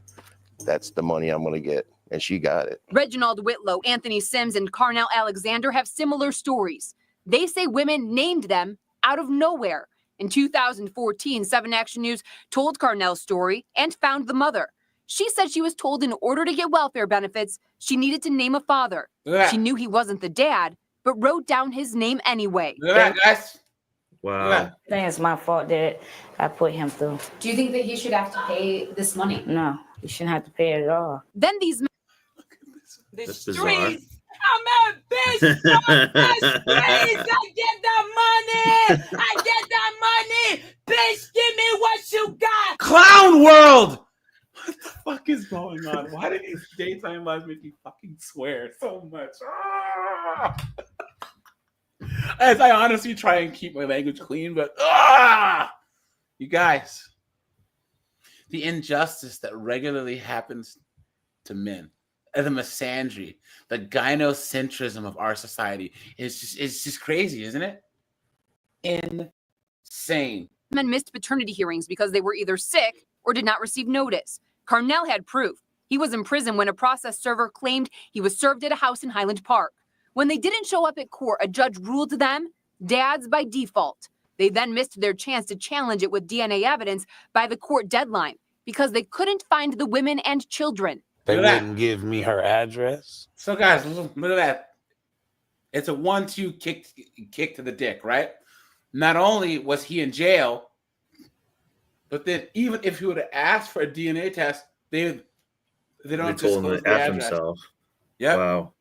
that's the money I'm going to get. And she got it. Reginald Whitlow, Anthony Sims, and Carnell Alexander have similar stories. They say women named them out of nowhere. In 2014, 7 Action News told Carnell's story and found the mother. She said she was told in order to get welfare benefits, she needed to name a father. Yeah. She knew he wasn't the dad, but wrote down his name anyway. Look at that, guys. Wow. I think it's my fault that I put him through. Do you think that he should have to pay this money? No, he shouldn't have to pay it at all. Then these men. That's bizarre. I'm a bitch. Please, I get the money. I get the money. Bitch, give me what you got. Clown world! What the fuck is going on? Why did these daytime lives make you fucking swear so much? Ah! As I honestly try and keep my language clean, but you guys, the injustice that regularly happens to men, and the misandry, the gynocentrism of our society is just crazy, isn't it? Insane. Men missed paternity hearings because they were either sick or did not receive notice. Carnell had proof. He was in prison when a process server claimed he was served at a house in Highland Park. When they didn't show up at court, a judge ruled them dads by default. They then missed their chance to challenge it with DNA evidence by the court deadline because they couldn't find the women and children. They wouldn't give me her address. So, guys, look at that. It's a 1-2 kick to the dick, right? Not only was he in jail, but then even if he would have asked for a DNA test, they don't told him to F himself. Yeah. Wow.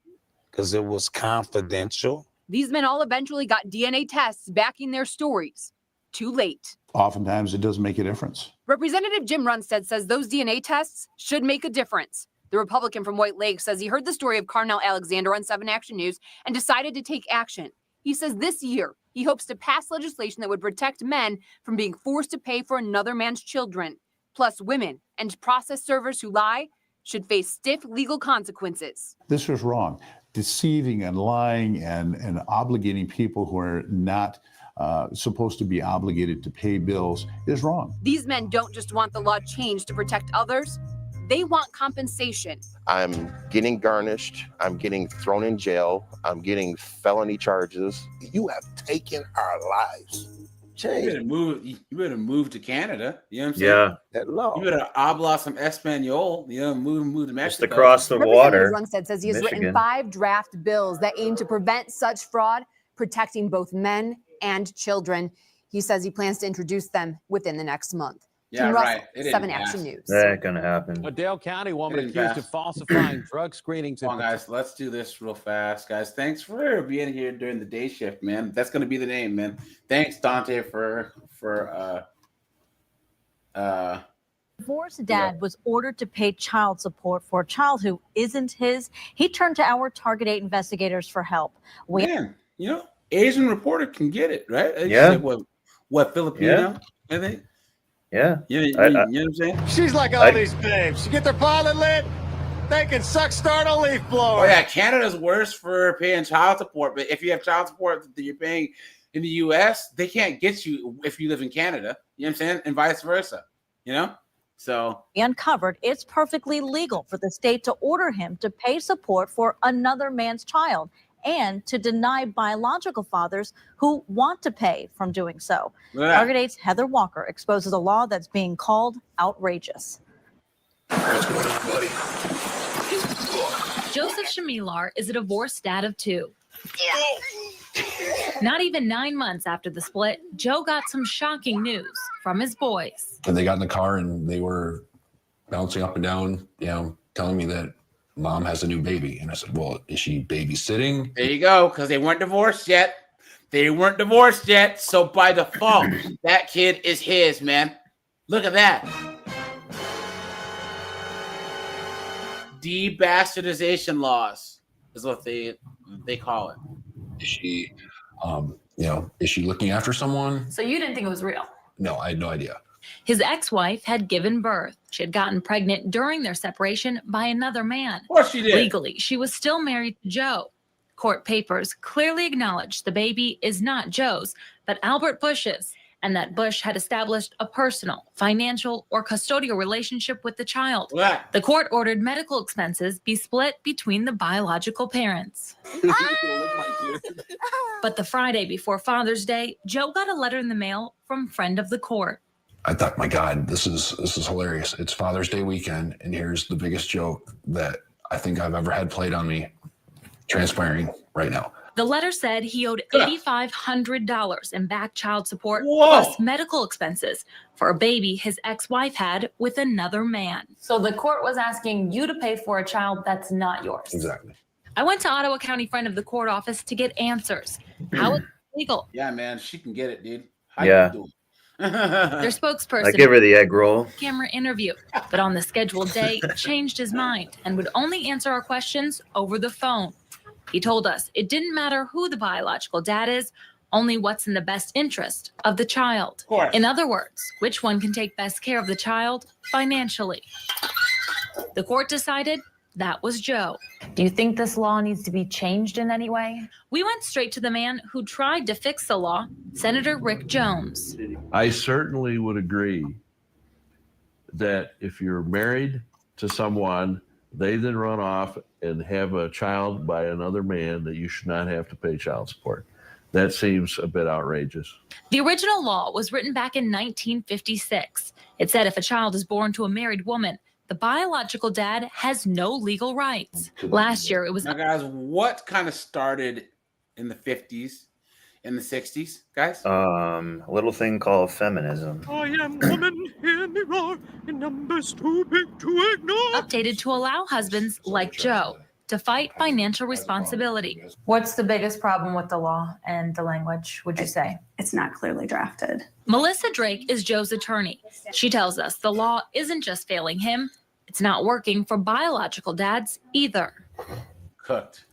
Because it was confidential. These men all eventually got DNA tests backing their stories. Too late. Oftentimes, it does make a difference. Representative Jim Runstead says those DNA tests should make a difference. The Republican from White Lake says he heard the story of Carnell Alexander on 7 Action News and decided to take action. He says this year he hopes to pass legislation that would protect men from being forced to pay for another man's children. Plus, women and process servers who lie should face stiff legal consequences. This was wrong. Deceiving and lying and obligating people who are not supposed to be obligated to pay bills is wrong. These men don't just want the law changed to protect others. They want compensation. I'm getting garnished. I'm getting thrown in jail. I'm getting felony charges. You have taken our lives. You better move to Canada. You know what I'm saying? Yeah. That law. You better habla some Espanol. You know, move to Mexico. Just across the water. Representative Runstead says he has written Michigan. 5 draft bills that aim to prevent such fraud, protecting both men and children. He says he plans to introduce them within the next month. Yeah, Tim right. Russell, It didn't 7 pass. Action News. That ain't gonna happen. A Dale County woman It didn't accused pass. of falsifying drug screenings. Come on, guys. Let's do this real fast, guys. Thanks for being here during the day shift, man. That's gonna be the name, man. Thanks, Dante, for Divorced dad was ordered to pay child support for a child who isn't his. He turned to our Target 8 investigators for help. Man, you know, Asian reporter can get it, right? They Yeah. said, what Filipino? I think. Yeah. You know what I'm saying? She's like all these babes. You get their pilot lit, they can suck start a leaf blower. Oh yeah, Canada's worse for paying child support, but if you have child support that you're paying in the US, they can't get you if you live in Canada. You know what I'm saying? And vice versa. You know? So Uncovered, it's perfectly legal for the state to order him to pay support for another man's child and to deny biological fathers who want to pay from doing so. Yeah. Target 8's Heather Walker exposes a law that's being called outrageous. Joseph Shamilar is a divorced dad of 2. Not even 9 months after the split, Joe got some shocking news from his boys. And they got in the car and they were bouncing up and down, telling me that mom has a new baby. And I said, well, is she babysitting? there you go, because they weren't divorced yet. They weren't divorced yet, so by default, that kid is his, man. Look at that. Debastardization laws is what they call it. Is she, is she looking after someone? So you didn't think it was real? No, I had no idea. His ex-wife had given birth. She had gotten pregnant during their separation by another man. Of course she did. Legally, she was still married to Joe. Court papers clearly acknowledge the baby is not Joe's, but Albert Bush's, and that Bush had established a personal, financial, or custodial relationship with the child. What? The court ordered medical expenses be split between the biological parents. But the Friday before Father's Day, Joe got a letter in the mail from friend of the court. I thought, my God, this is hilarious. It's Father's Day weekend, and here's the biggest joke that I think I've ever had played on me transpiring right now. The letter said he owed $8,500 in back child support Whoa. plus medical expenses for a baby his ex-wife had with another man. So the court was asking you to pay for a child that's not yours. Exactly. I went to Ottawa County friend of the court office to get answers. How is it legal? Yeah, man, she can get it, dude. How Yeah. you doing? Their spokesperson I give her the egg roll. camera interview, but on the scheduled day changed his mind and would only answer our questions over the phone. He told us it didn't matter who the biological dad is, only what's in the best interest of the child. Of course. In other words, which one can take best care of the child financially. The court decided that was Joe. Do you think this law needs to be changed in any way? We went straight to the man who tried to fix the law, Senator Rick Jones. I certainly would agree that if you're married to someone, they then run off and have a child by another man, that you should not have to pay child support. That seems a bit outrageous. The original law was written back in 1956. It said if a child is born to a married woman, the biological dad has no legal rights. Last year, it was... Now, guys, what kind of started in the 50s, in the 60s, guys? A little thing called feminism. I am woman, hear me roar, in numbers too big to ignore. Updated to allow husbands like Joe to fight financial responsibility. What's the biggest problem with the law and the language, would you say? It's not clearly drafted. Melissa Drake is Joe's attorney. She tells us the law isn't just failing him, it's not working for biological dads either. Cooked.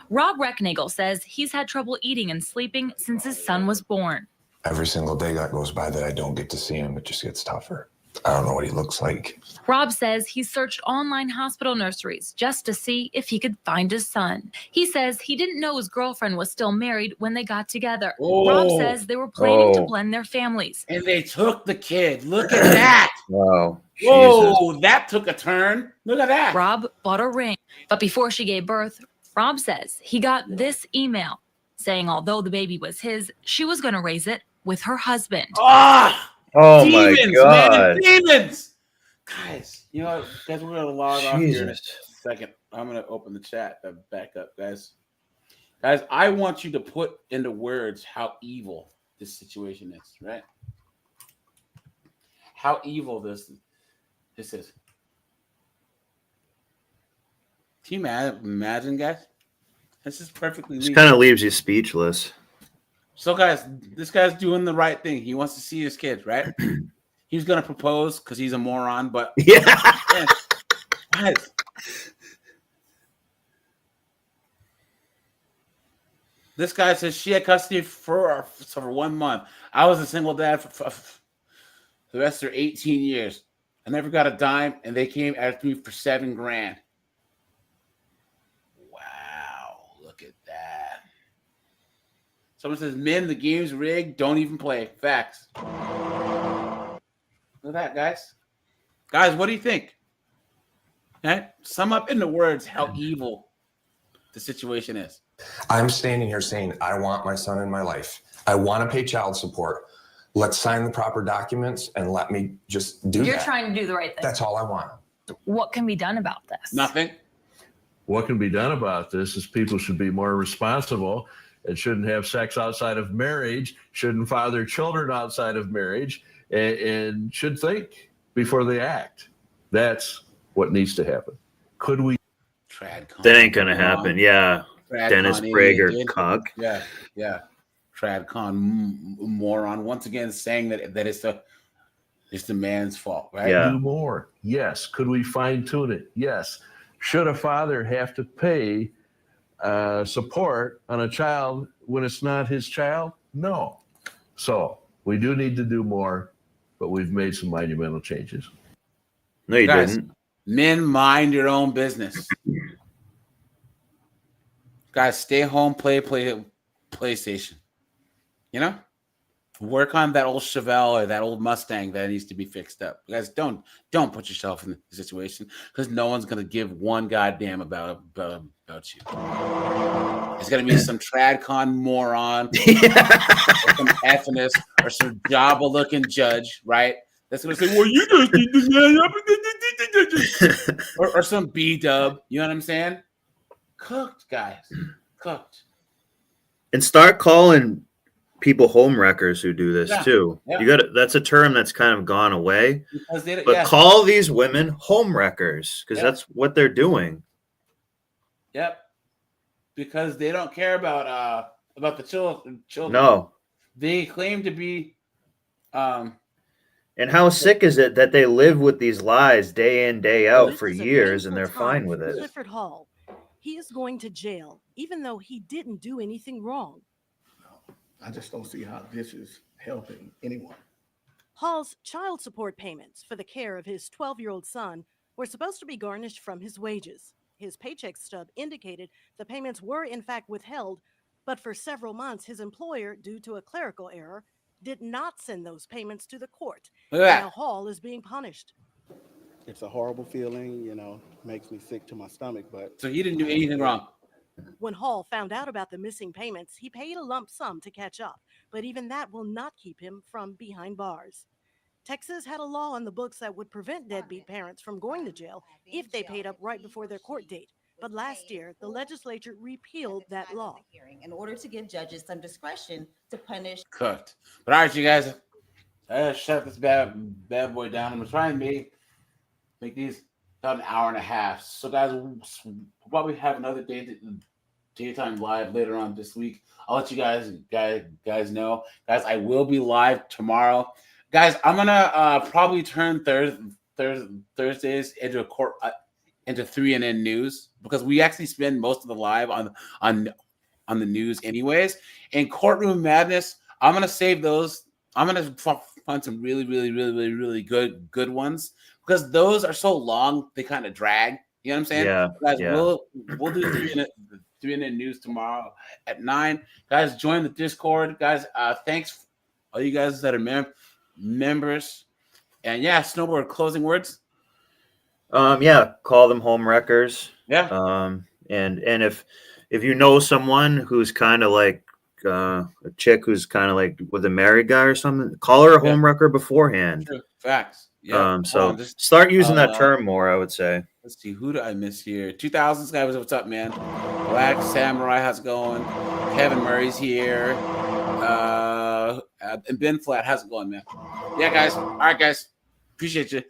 Rob Recknagel says he's had trouble eating and sleeping since his son was born. Every single day that goes by that I don't get to see him, it just gets tougher. I don't know what he looks like. Rob says he searched online hospital nurseries just to see if he could find his son. He says he didn't know his girlfriend was still married when they got together. Oh. Rob says they were planning to blend their families. And they took the kid. Look at that. Wow. Whoa, Jesus. that took a turn. Look at that. Rob bought a ring. But before she gave birth, Rob says he got this email saying although the baby was his, she was going to raise it with her husband. Ah! Oh Demons, my God. man, demons. Guys, you know what? Guys, we're going to log off here in a Jesus. second. I'm going to open the chat back up, guys. Guys, I want you to put into words how evil this situation is, right? How evil this is. Can you imagine, guys? This is perfectly This legal. kind of leaves you speechless. So, guys, this guy's doing the right thing. He wants to see his kids, right? He's going to propose because he's a moron, but... Yeah. Guys. This guy says she had custody for 1 month. I was a single dad for the rest of their 18 years. I never got a dime, and they came after me for $7,000. Wow, look at that. Someone says, men, the game's rigged. Don't even play. Facts. Look at that, guys. Guys, what do you think? Okay? Sum up into words how evil the situation is. I'm standing here saying, I want my son in my life. I want to pay child support. Let's sign the proper documents and let me just do You're that. trying to do the right thing. That's all I want. What can be done about this? Nothing. What can be done about this is people should be more responsible and shouldn't have sex outside of marriage, shouldn't father children outside of marriage, and should think before they act. That's what needs to happen. Could we? That ain't going to happen. Yeah. Dennis Prager cuck. Yeah. Tradcon moron once again saying that it's the man's fault, right? Do more. Yes. Could we fine tune it? Yes. Should a father have to pay support on a child when it's not his child? No. So we do need to do more, but we've made some monumental changes. No, you Guys, didn't. Men, mind your own business. Guys, stay home, play PlayStation. You know? Work on that old Chevelle or that old Mustang that needs to be fixed up. You guys, don't put yourself in the situation because no one's gonna give one goddamn about you. It's gonna be some tradcon moron, or some ethnicist, or some Jabba-looking judge, right? That's gonna say, "Well, you just need to," or some B-dub. You know what I'm saying? Cooked, guys, cooked. And start calling people home wreckers who do this too. Yeah. You got to, that's a term that's kind of gone away. But call these women home wreckers because that's what they're doing. Yep. Because they don't care about the children. No. They claim to be And how sick is it that they live with these lies day in, day out for years and they're fine with it? Clifford Hall. He is going to jail, even though he didn't do anything wrong. I just don't see how this is helping anyone. Hall's child support payments for the care of his 12-year-old son were supposed to be garnished from his wages. His paycheck stub indicated the payments were in fact withheld, but for several months his employer, due to a clerical error, did not send those payments to the court. Now Hall is being punished. It's a horrible feeling, makes me sick to my stomach, but... So he didn't do anything wrong. When Hall found out about the missing payments, he paid a lump sum to catch up, but even that will not keep him from behind bars. Texas had a law on the books that would prevent deadbeat parents from going to jail if they paid up right before their court date. But last year, the legislature repealed that law. In order to give judges some discretion to punish. Cooked. But all right, you guys, I gotta shut this bad boy down. I'm gonna try and make these about an hour and a half. So guys, we'll probably have another daytime live later on this week. I'll let you guys know. Guys, I will be live tomorrow. Guys, I'm gonna probably turn Thursdays into into 3NN news because we actually spend most of the live on the news anyways. And Courtroom Madness, I'm gonna save those. I'm gonna find some really good ones because those are so long they kind of drag. You know what I'm saying? Yeah. Guys, yeah. we'll do 3NN news tomorrow at 9. Guys, join the Discord. Guys, thanks all you guys that are members. And yeah, Snowboard, closing words. Call them home wreckers. Yeah. And if you know someone who's kind of like a chick who's kind of like with a married guy or something, call her a home wrecker beforehand. True. Facts. Yeah. So start using that term more, I would say. Let's see, who do I miss here? 2000s guy, what's up, man? Black Samurai, how's it going? Kevin Murray's here. And Ben Flat, how's it going, man? Yeah, guys. All right, guys. Appreciate you.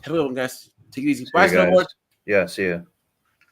Have a good one, guys. Take it easy. Bye, Snowboard. Yeah, see ya.